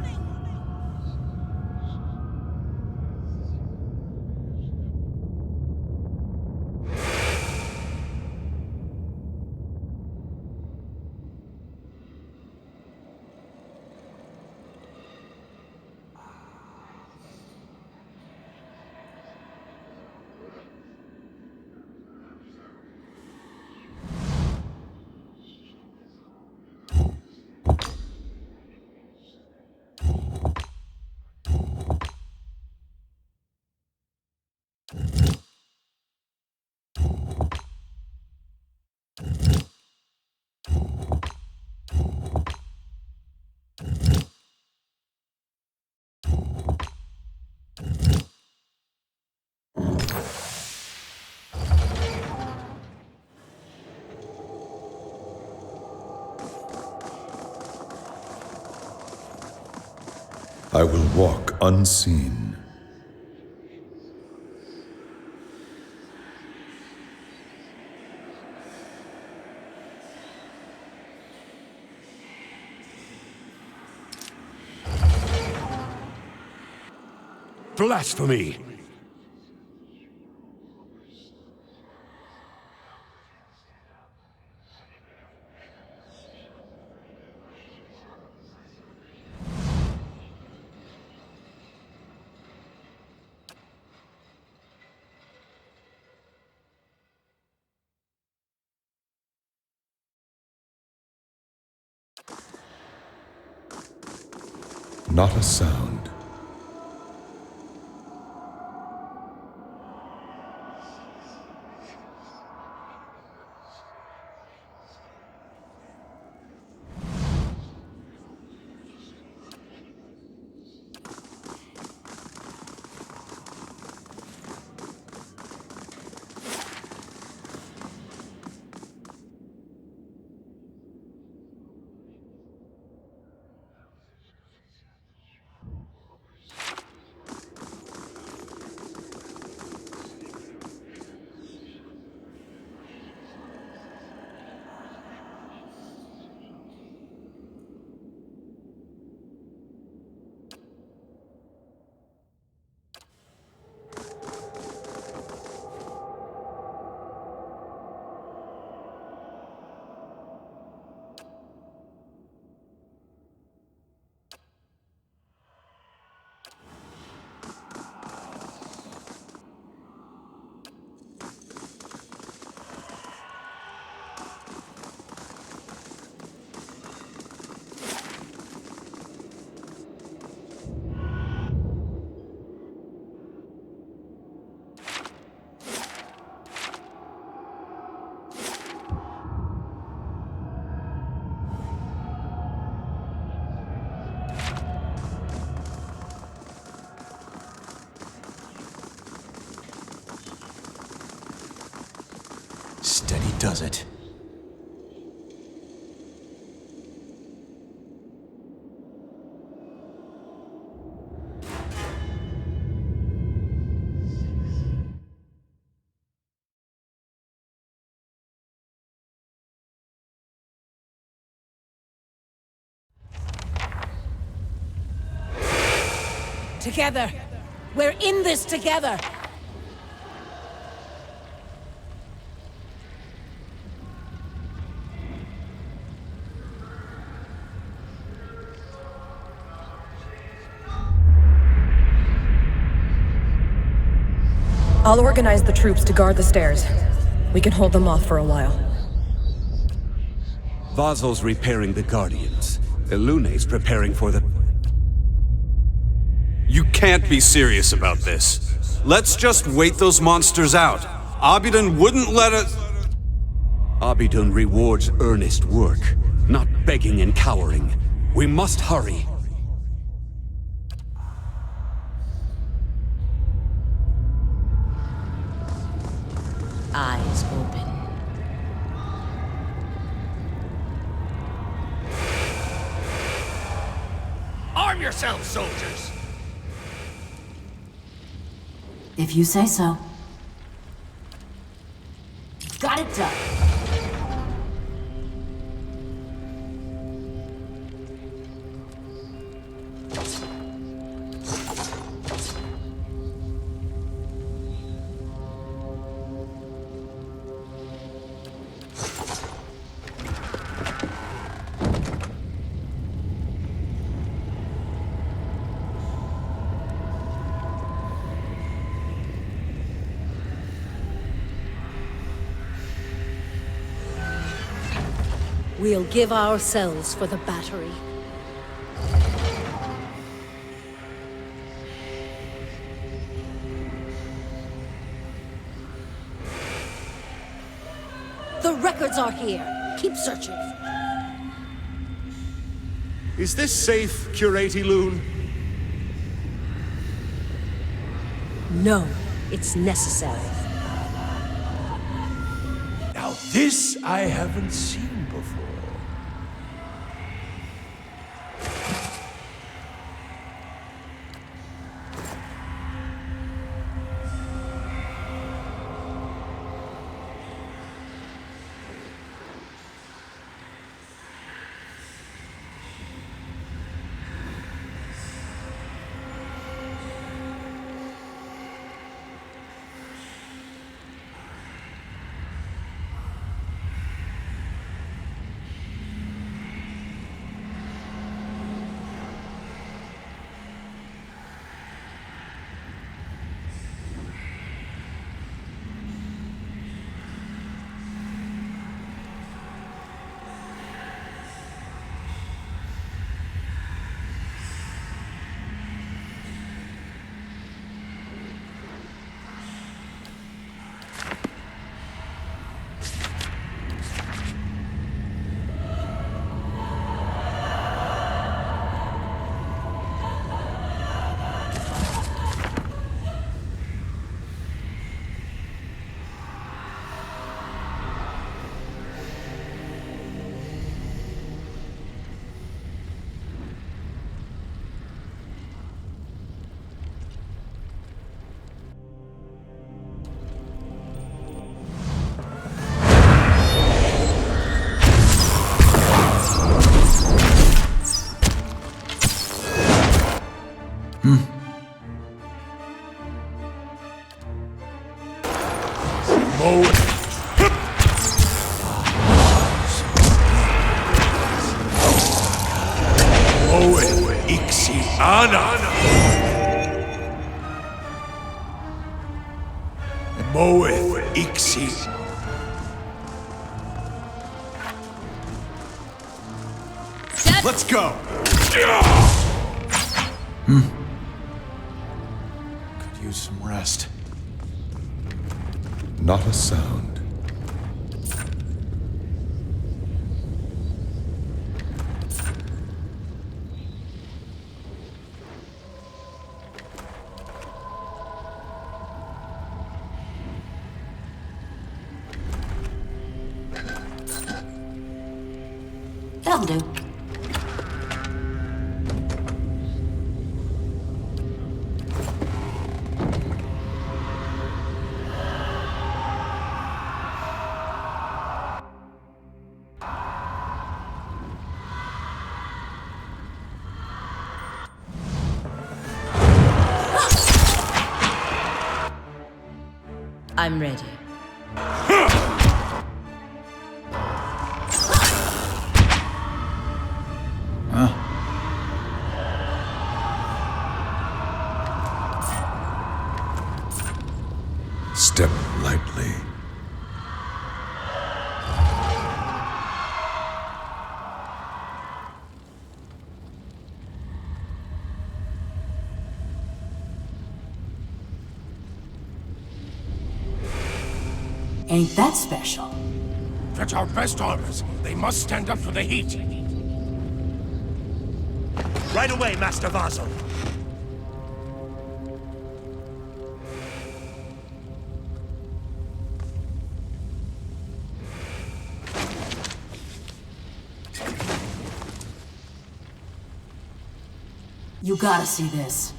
I will walk unseen. blasphemy! Not a sound. Steady does it. Together. We're in this together. I'll organize the troops to guard the stairs. We can hold them off for a while. Vazo's repairing the Guardians. Elune's preparing for the... You can't be serious about this. Let's just wait those monsters out. Abidun wouldn't let us... Abidun rewards earnest work, not begging and cowering. We must hurry. Eyes open. Arm yourselves, soldiers! If you say so. Got it done. We'll give ourselves for the battery. The records are here. Keep searching. Is this safe, Curate Loon? No, it's necessary. Now this I haven't seen before. Ana. Moeth Ixi. Let's go! Could use some rest. Not a sound. That'll do. I'm ready. Step lightly. Ain't that special? That's our best armors. They must stand up to the heat. Right away, Master Vaso. You gotta see this.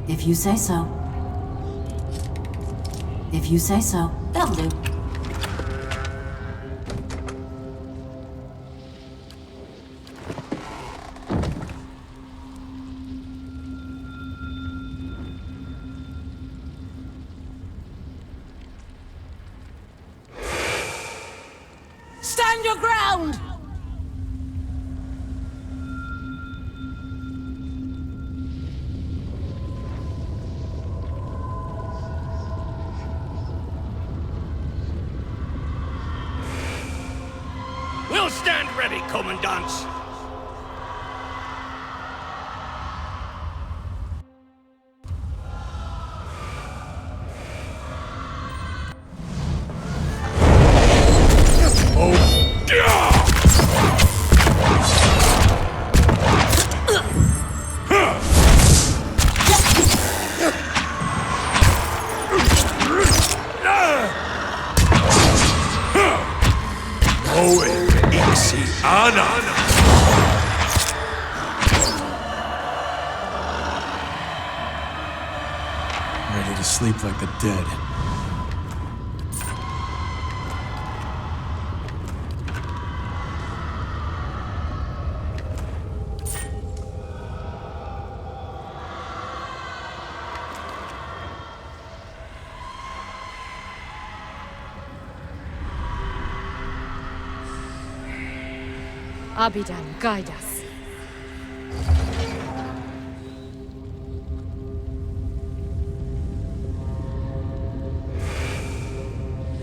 If you say so. If you say so, that'll do. Stand your ground! We'll stand ready, Commandants. Ready to sleep like the dead. Abidan, guide us.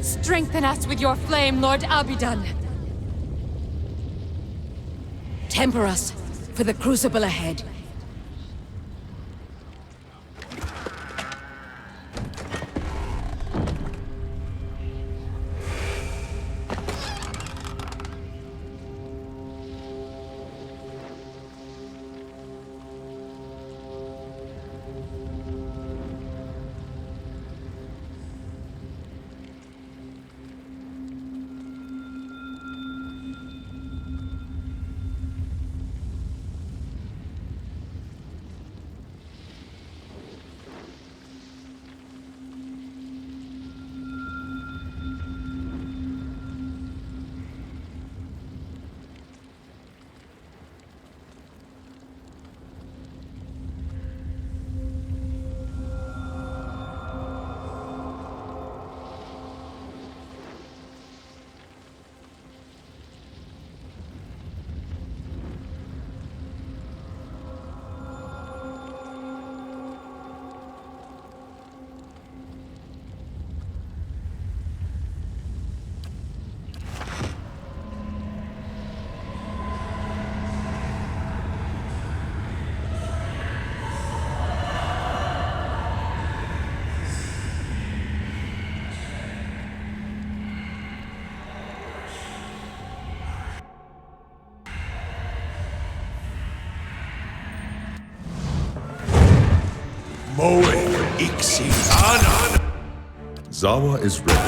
Strengthen us with your flame, Lord Abidan. Temper us for the crucible ahead. iksi ana. Zawa is ready.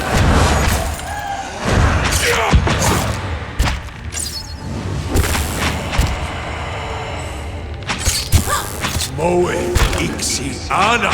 Moe iksi ana.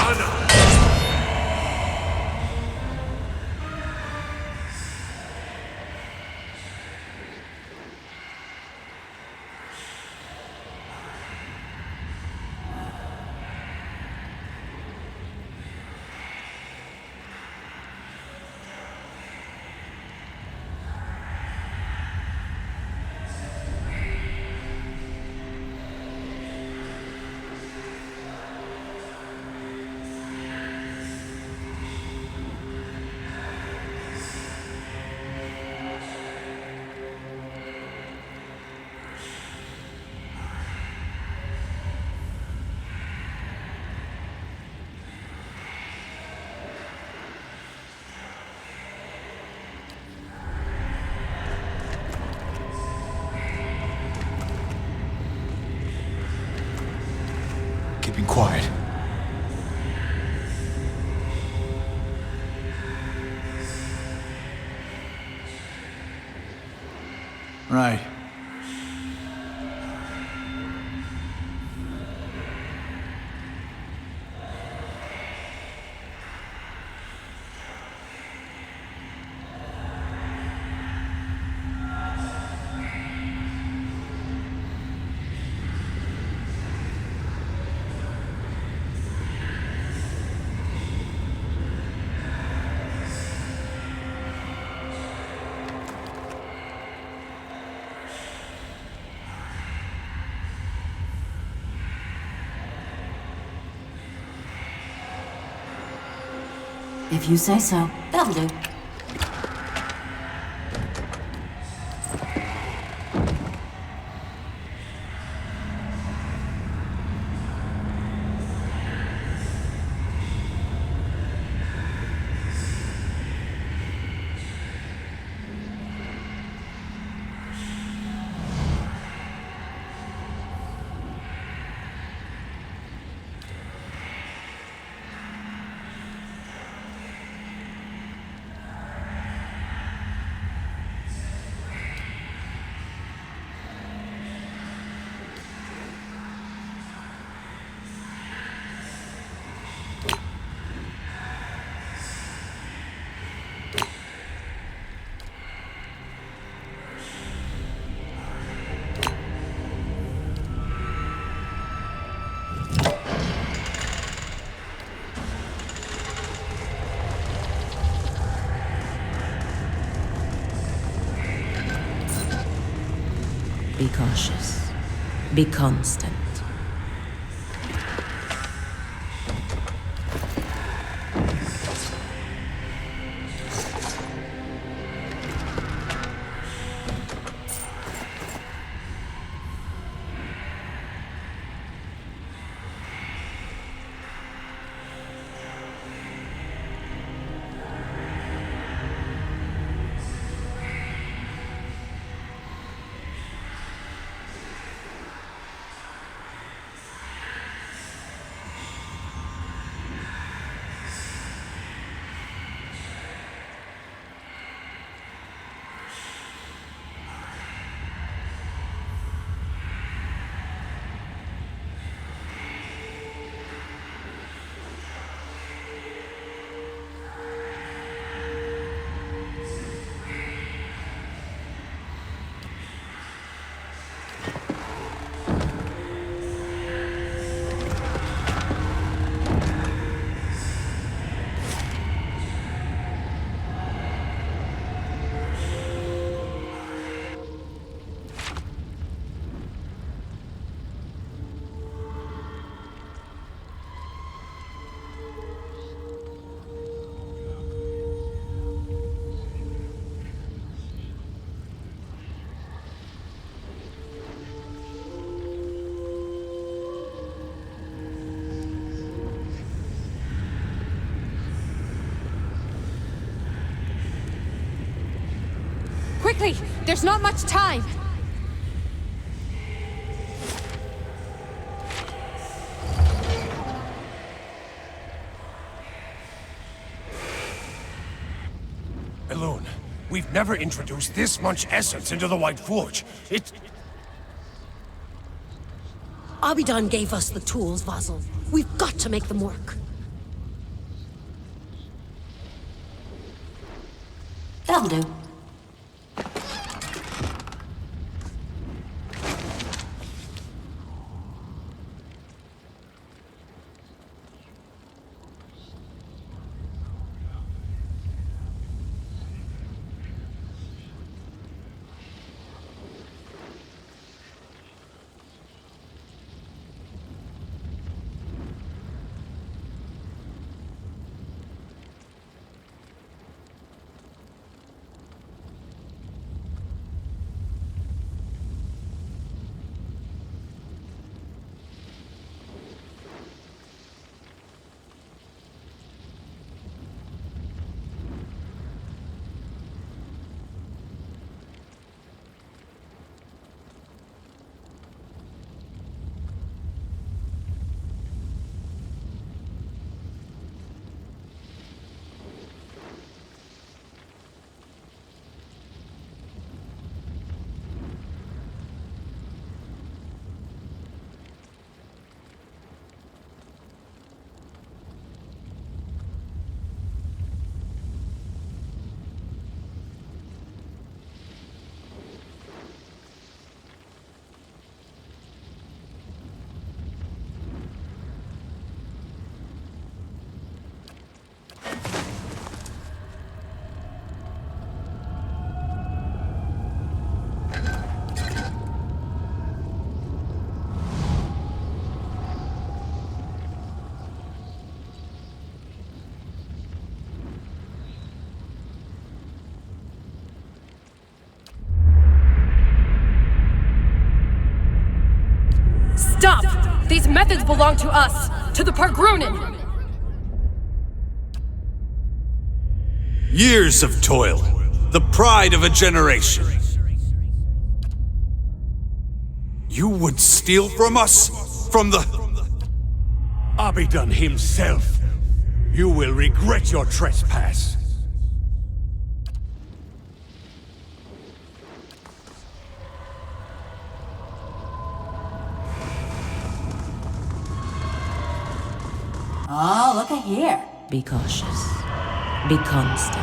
Keeping quiet. Right. If you say so, that'll do. Be cautious. Be constant. Quickly! There's not much time! We've never introduced this much essence into the White Forge. Abidan gave us the tools, Vasil. We've got to make them work. That'll do. Stop! These methods belong to us, to the Pargrunin! Years of toil, the pride of a generation. You would steal from us? From the... Abidan himself. You will regret your trespass. Oh, look at here. Be cautious. Be constant.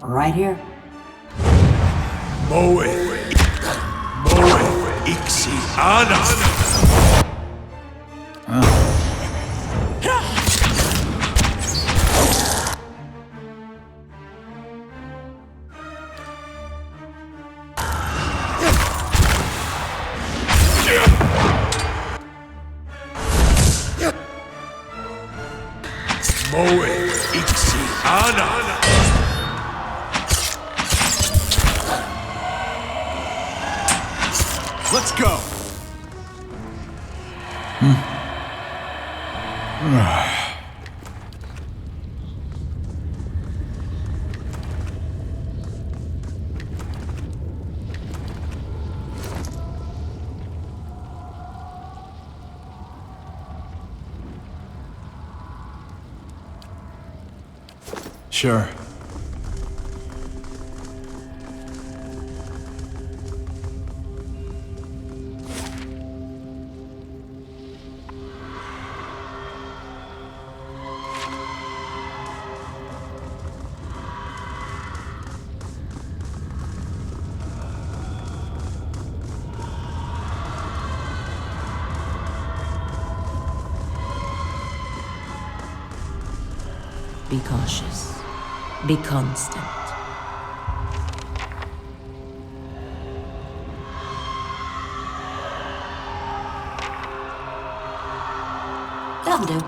Right here. Moe Ixi Ana. Moe Ixi Ana. Let's go. Sure. Be cautious. Be constant. That'll do.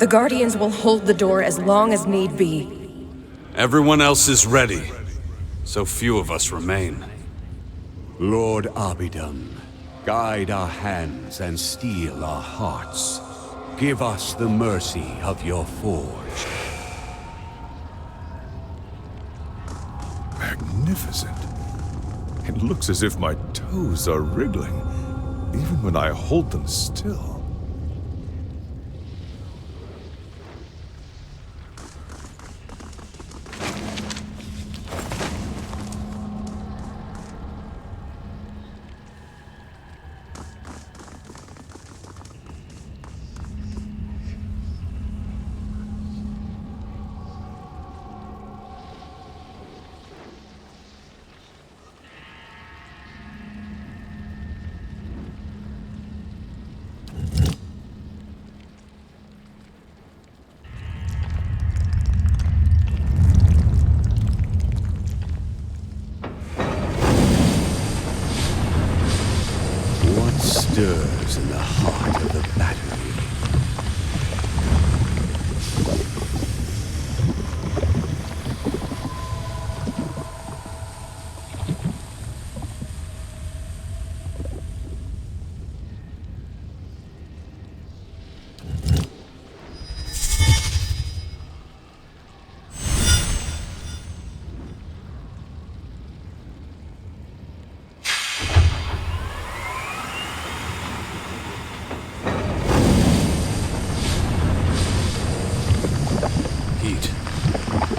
The Guardians will hold the door as long as need be. Everyone else is ready. So few of us remain. Lord Abidan, guide our hands and steel our hearts. Give us the mercy of your forge. Magnificent. It looks as if my toes are wriggling, even when I hold them still. Stirs in the heart of the battery.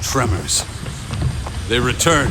Tremors. They return.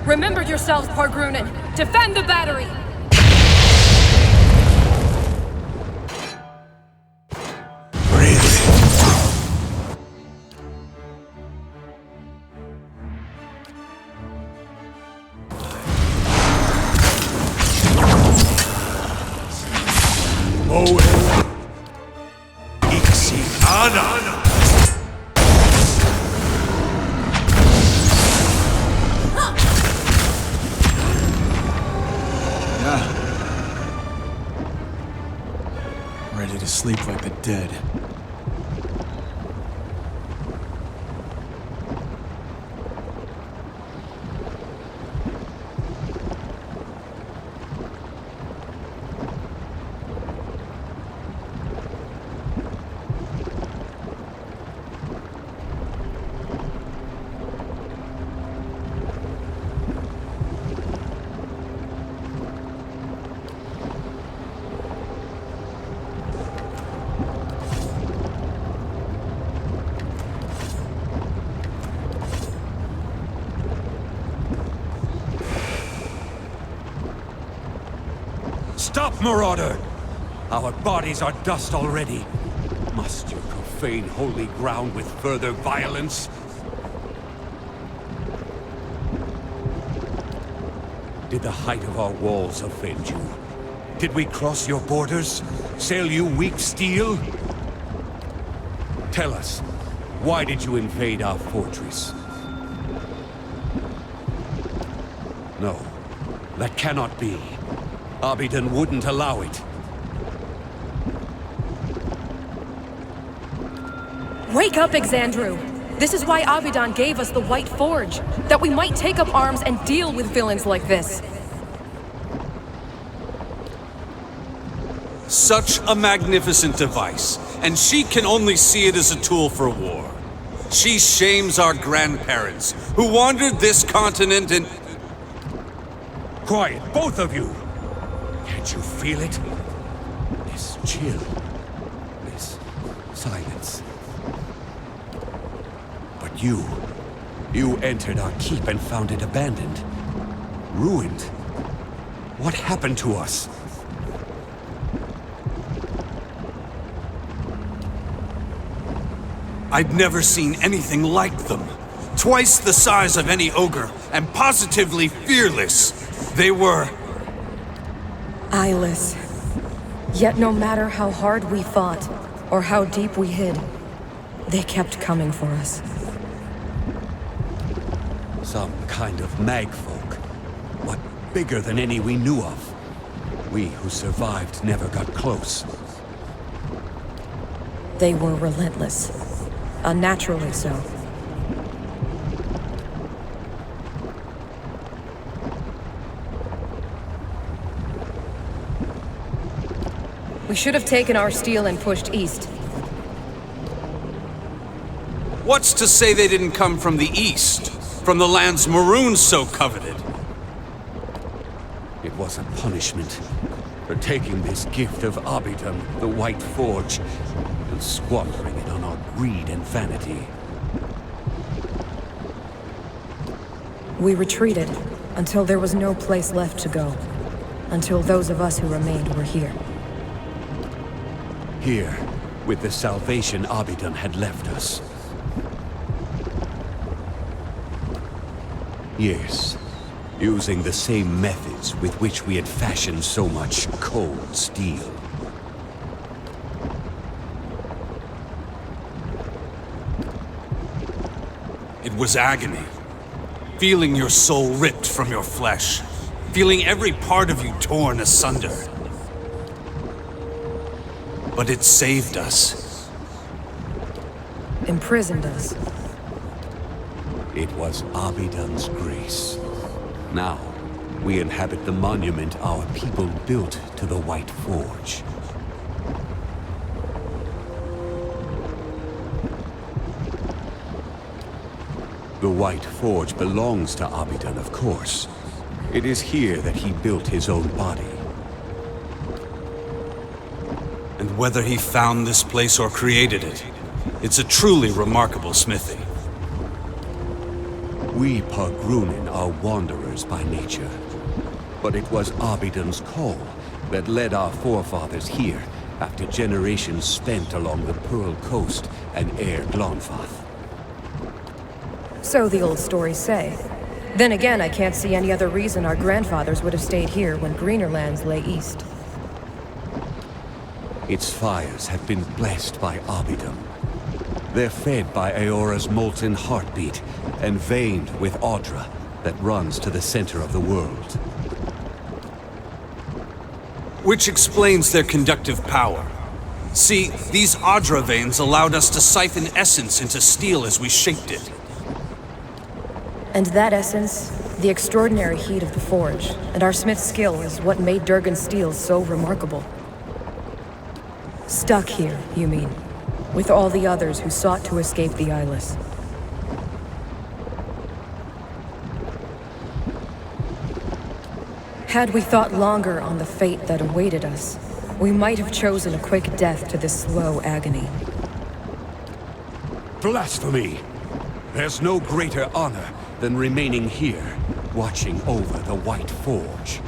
Remember yourselves, Pargrunen! Defend the battery! Ready to sleep like the dead. Stop, Marauder! Our bodies are dust already. Must you profane holy ground with further violence? Did the height of our walls offend you? Did we cross your borders? Sell you weak steel? Tell us, why did you invade our fortress? No, that cannot be. Abidan wouldn't allow it. Wake up, Exandru! This is why Abidan gave us the White Forge, that we might take up arms and deal with villains like this. Such a magnificent device, and she can only see it as a tool for war. She shames our grandparents, who wandered this continent and... Quiet, both of you! Can't you feel it? This chill. This silence. But you You entered our keep and found it abandoned. Ruined. What happened to us? I'd never seen anything like them. Twice the size of any ogre, and positively fearless. They were... eyeless. Yet no matter how hard we fought, or how deep we hid, they kept coming for us. Some kind of magfolk, but bigger than any we knew of. We who survived never got close. They were relentless. Unnaturally so. We should have taken our steel and pushed east. What's to say they didn't come from the east? From the lands Maroon so coveted? It was a punishment for taking this gift of Abidan, the White Forge, and squandering it on our greed and vanity. We retreated until there was no place left to go. Until those of us who remained were here. Here, with the salvation Abidan had left us. Yes, using the same methods with which we had fashioned so much cold steel. It was agony. Feeling your soul ripped from your flesh. Feeling every part of you torn asunder. But it saved us. Imprisoned us. It was Abidan's grace. Now, we inhabit the monument our people built to the White Forge. The White Forge belongs to Abidan, of course. It is here that he built his own body. And whether he found this place or created it, it's a truly remarkable smithy. We Pogrunin are wanderers by nature. But it was Abidan's call that led our forefathers here after generations spent along the Pearl Coast and Air Glonfath. So the old stories say. Then again, I can't see any other reason our grandfathers would have stayed here when greener lands lay east. Its fires have been blessed by Abidan. They're fed by Aora's molten heartbeat and veined with Audra that runs to the center of the world. Which explains their conductive power. See, these Audra veins allowed us to siphon essence into steel as we shaped it. And that essence, the extraordinary heat of the forge, and our smith's skill is what made Durgan's steel so remarkable. Stuck here, you mean, with all the others who sought to escape the Eyeless. Had we thought longer on the fate that awaited us, we might have chosen a quick death to this slow agony. Blasphemy! There's no greater honor than remaining here, watching over the White Forge.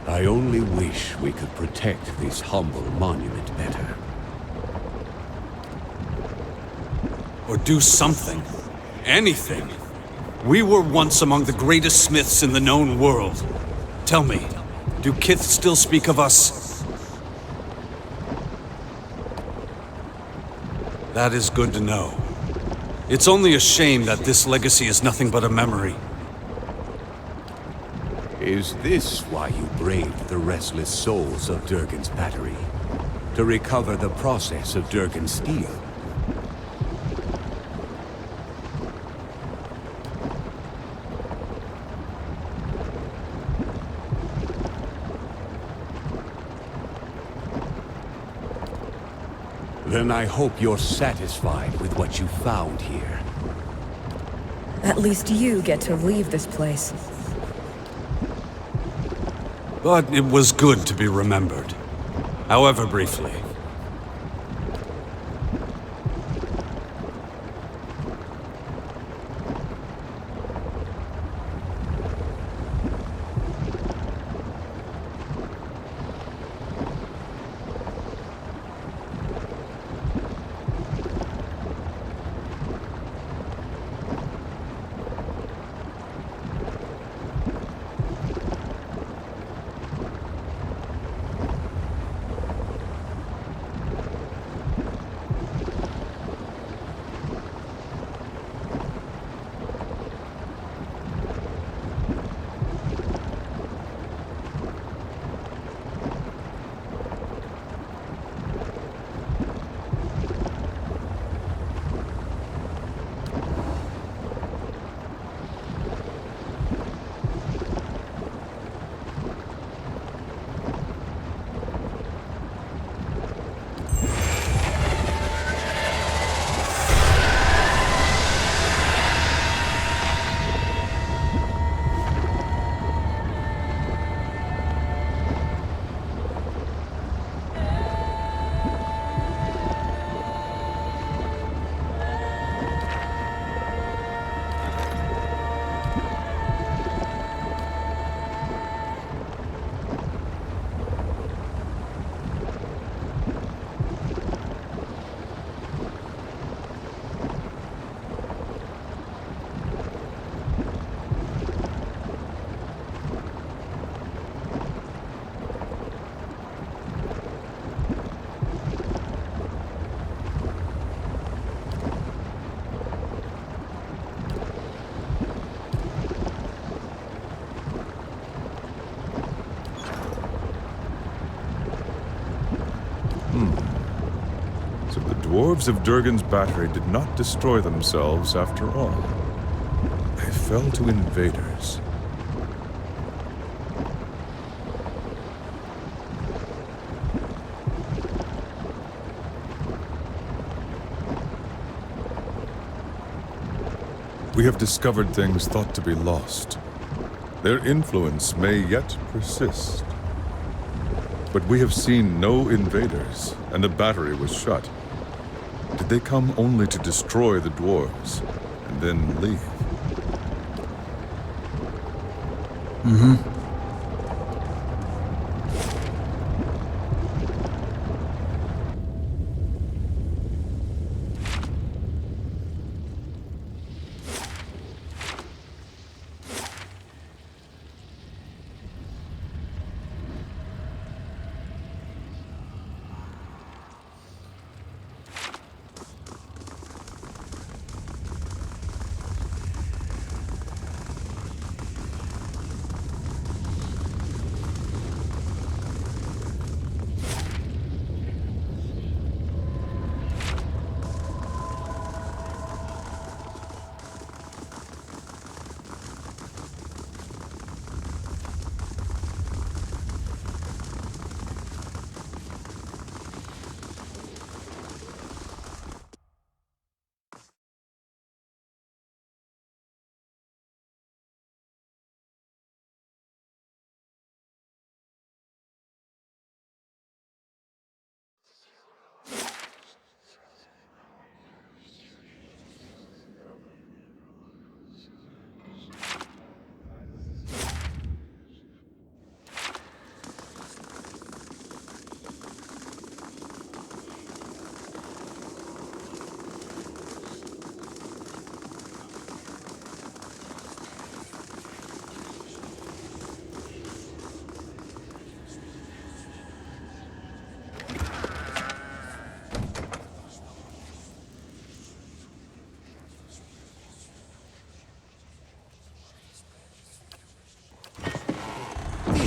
I only wish we could protect this humble monument better. Or do something. Anything. We were once among the greatest smiths in the known world. Tell me, do Kith still speak of us? That is good to know. It's only a shame that this legacy is nothing but a memory. Is this why you braved the restless souls of Durgan's battery? To recover the process of Durgan's steel? Then I hope you're satisfied with what you found here. At least you get to leave this place. But it was good to be remembered. However briefly. dwarves of Durgan's battery did not destroy themselves after all. They fell to invaders. We have discovered things thought to be lost. Their influence may yet persist. But we have seen no invaders, and the battery was shut. Did they come only to destroy the dwarves, and then leave? Mm-hmm.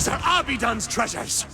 These are Abidon's treasures!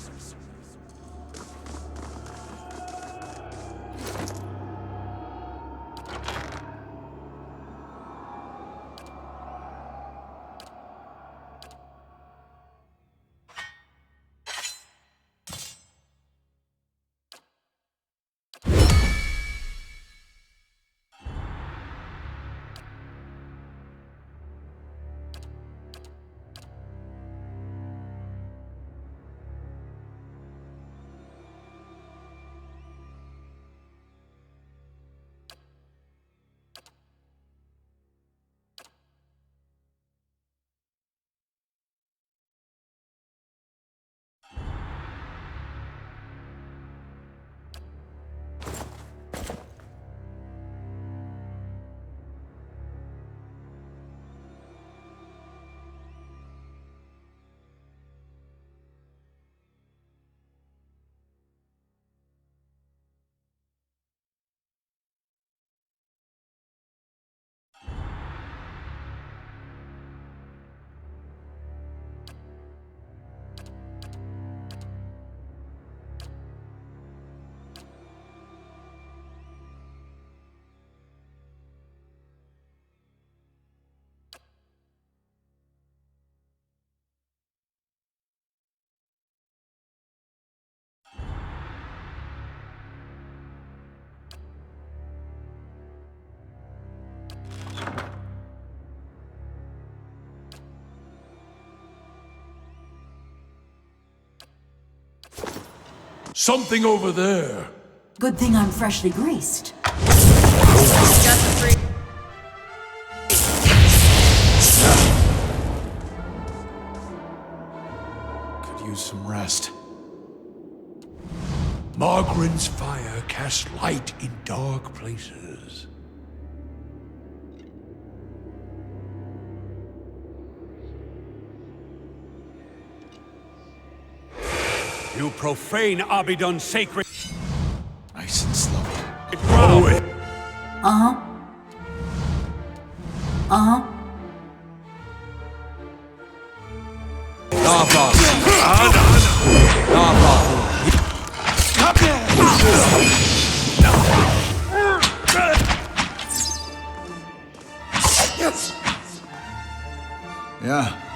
Something over there. Good thing I'm freshly greased. Could use some rest. Margaren's fire casts light in dark places. You profane Abidon's sacred... Nice and slow. ground. Uh-huh. Uh-huh. Yeah.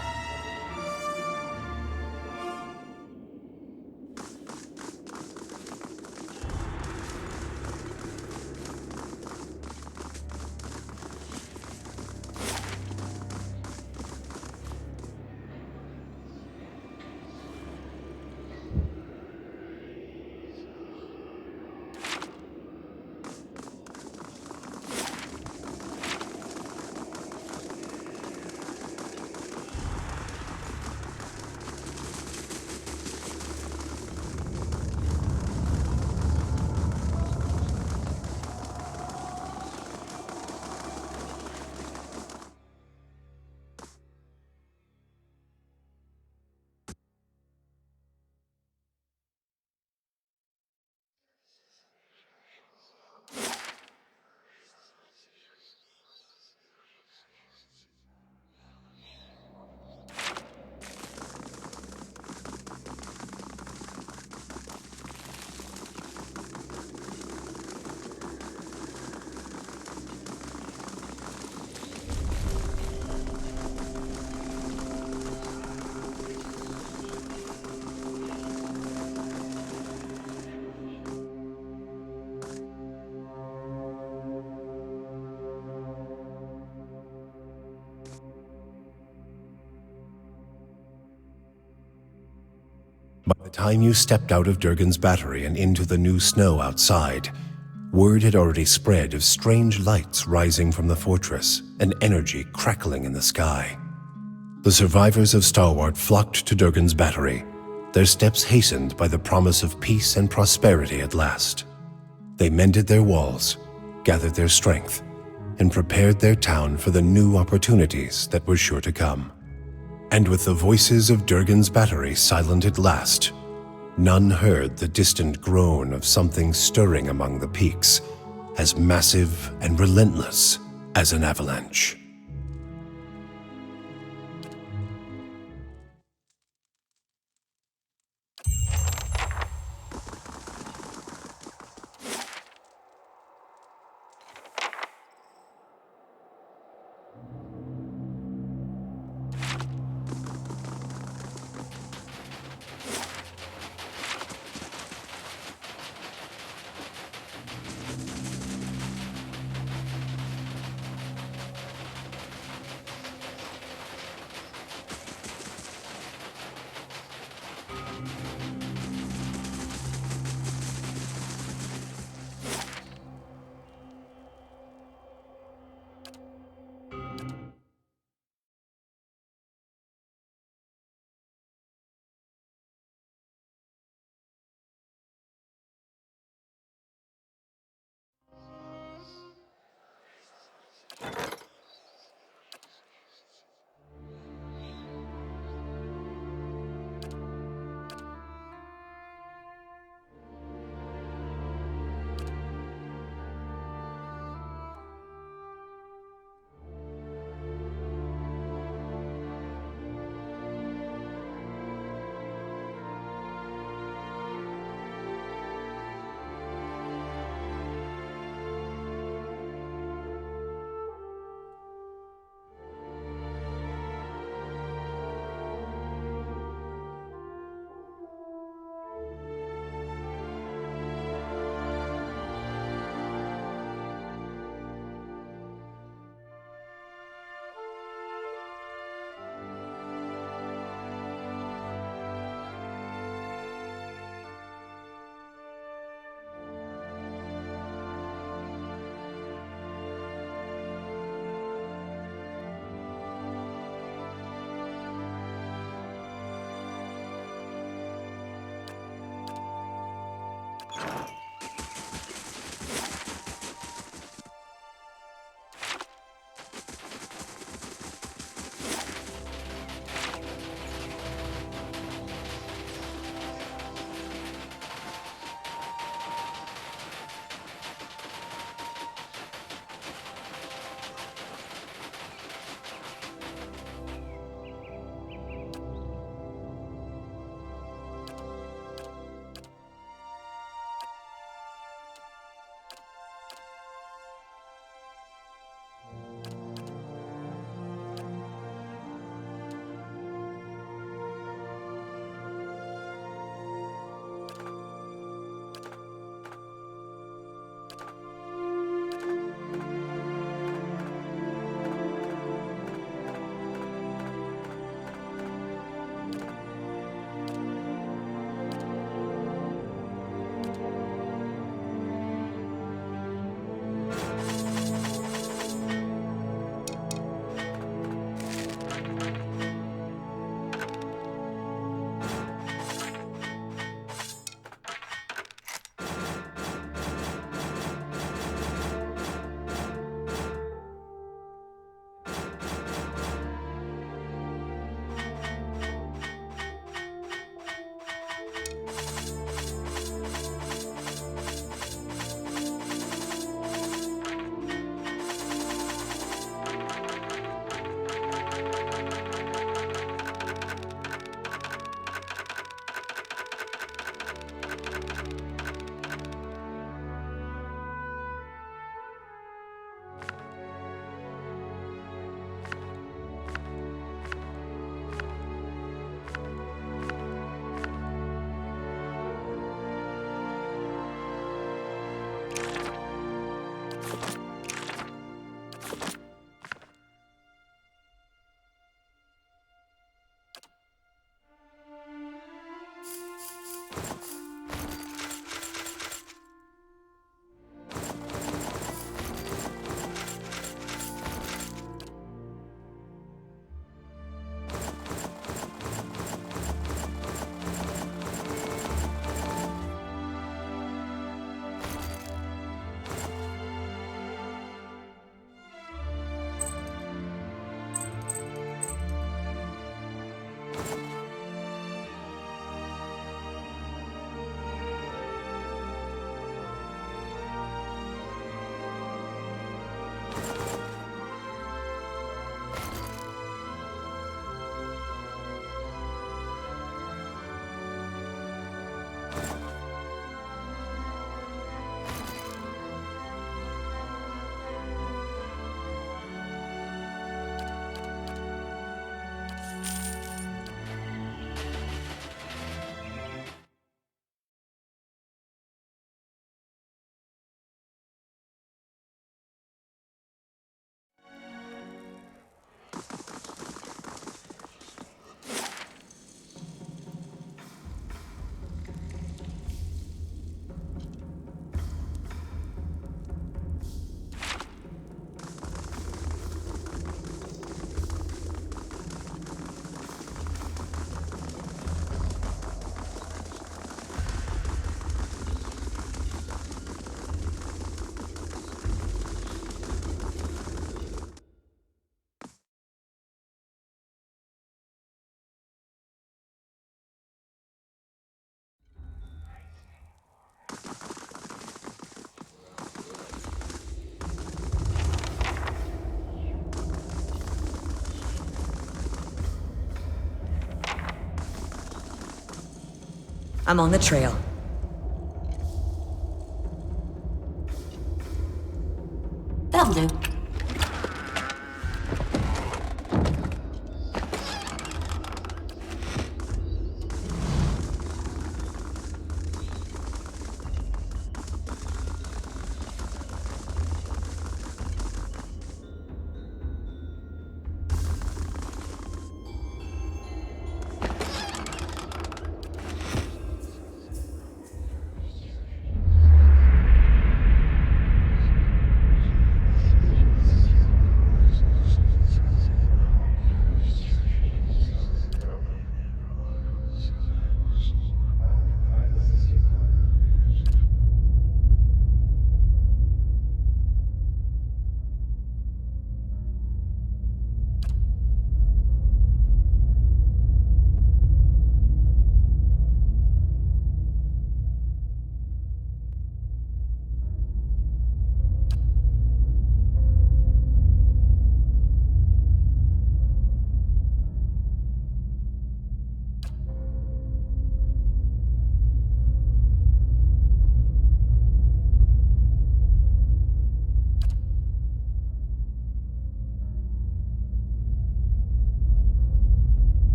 By the time you stepped out of Durgan's battery and into the new snow outside, word had already spread of strange lights rising from the fortress and energy crackling in the sky. The survivors of Stalwart flocked to Durgan's battery, their steps hastened by the promise of peace and prosperity at last. They mended their walls, gathered their strength, and prepared their town for the new opportunities that were sure to come. And with the voices of Durgan's battery silent at last, none heard the distant groan of something stirring among the peaks, as massive and relentless as an avalanche. I'm on the trail. That'll do.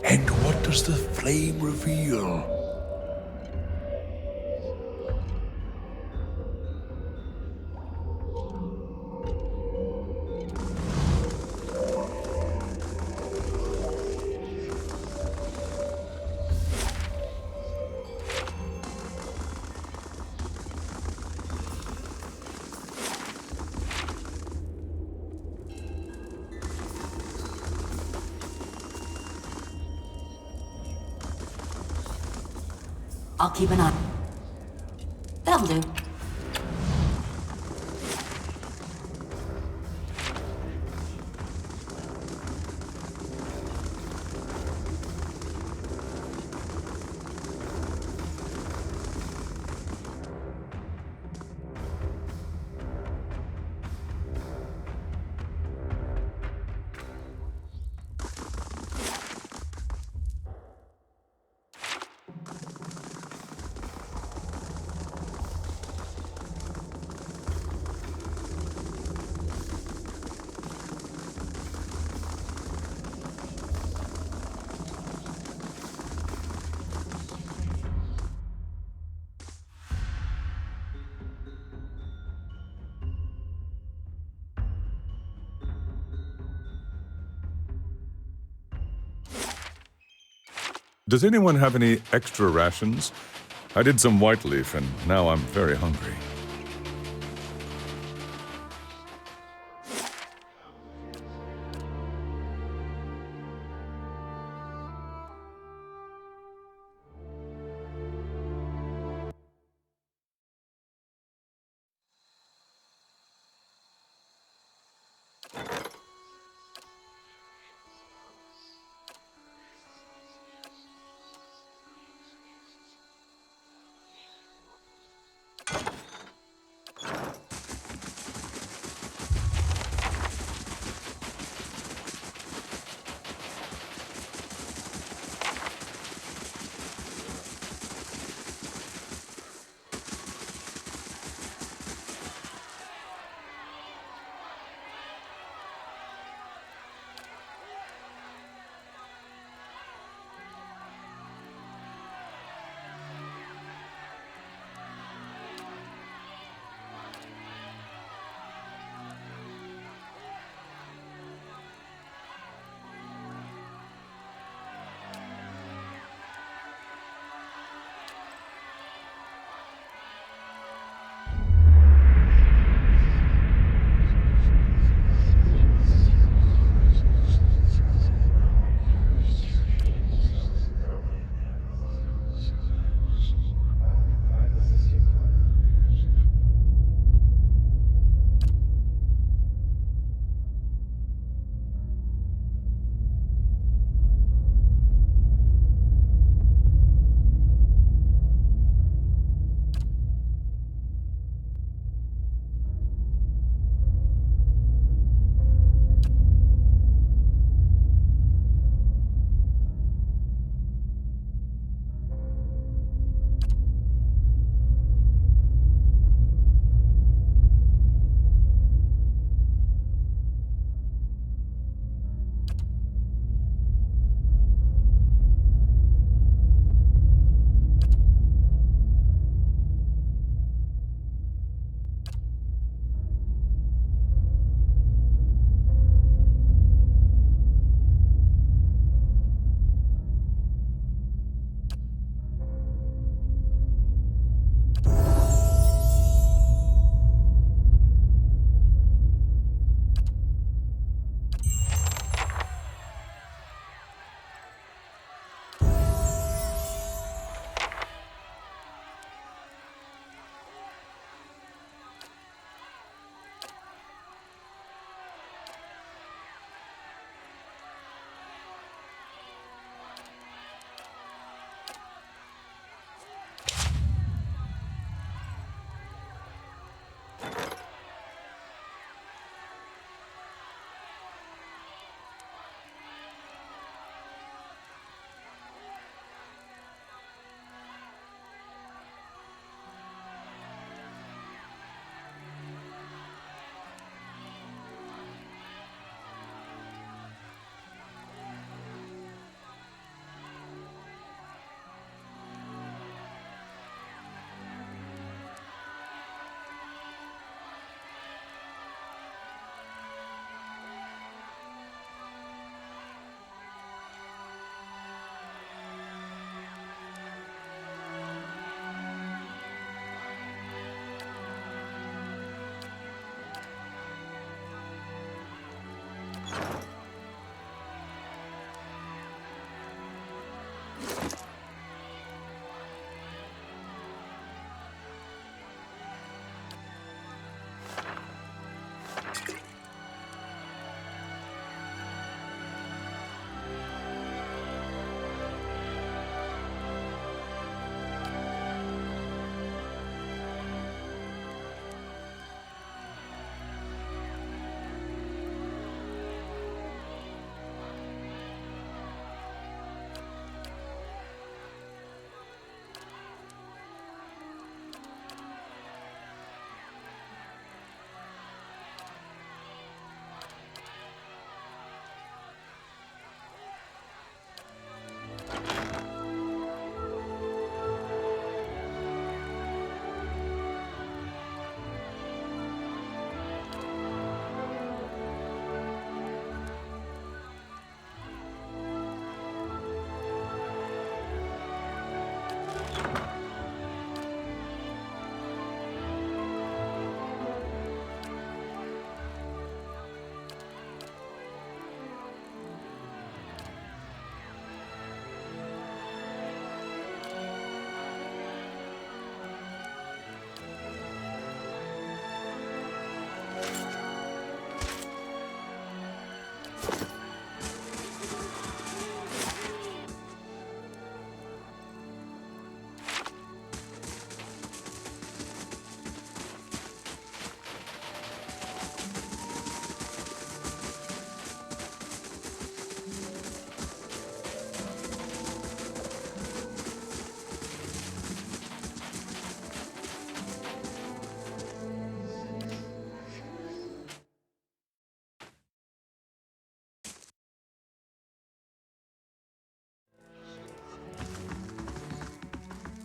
And what does the flame reveal? I'll keep an eye. That'll do. Does anyone have any extra rations? I did some white leaf, and now I'm very hungry.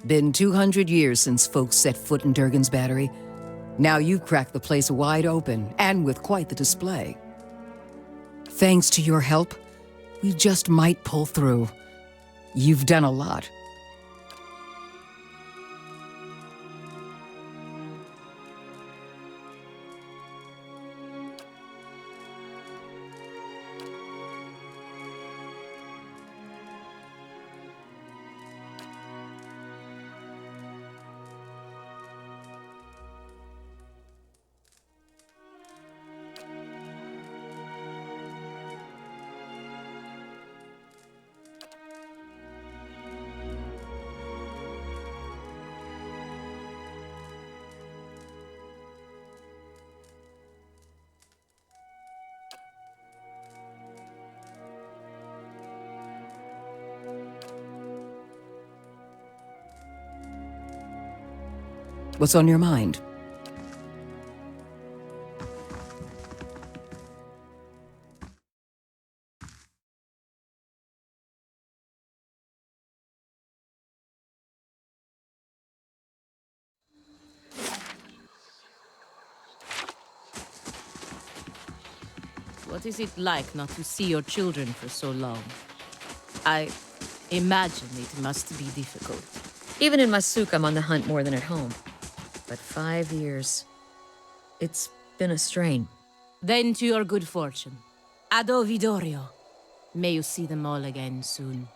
Been 200 years since folks set foot in Durgan's battery. Now you've cracked the place wide open, and with quite the display. Thanks to your help, we just might pull through. You've done a lot. What's on your mind? What is it like not to see your children for so long? I imagine it must be difficult. Even in Masuk, I'm on the hunt more than at home. But 5 years, it's been a strain. Then to your good fortune. Ado Vidorio. May you see them all again soon.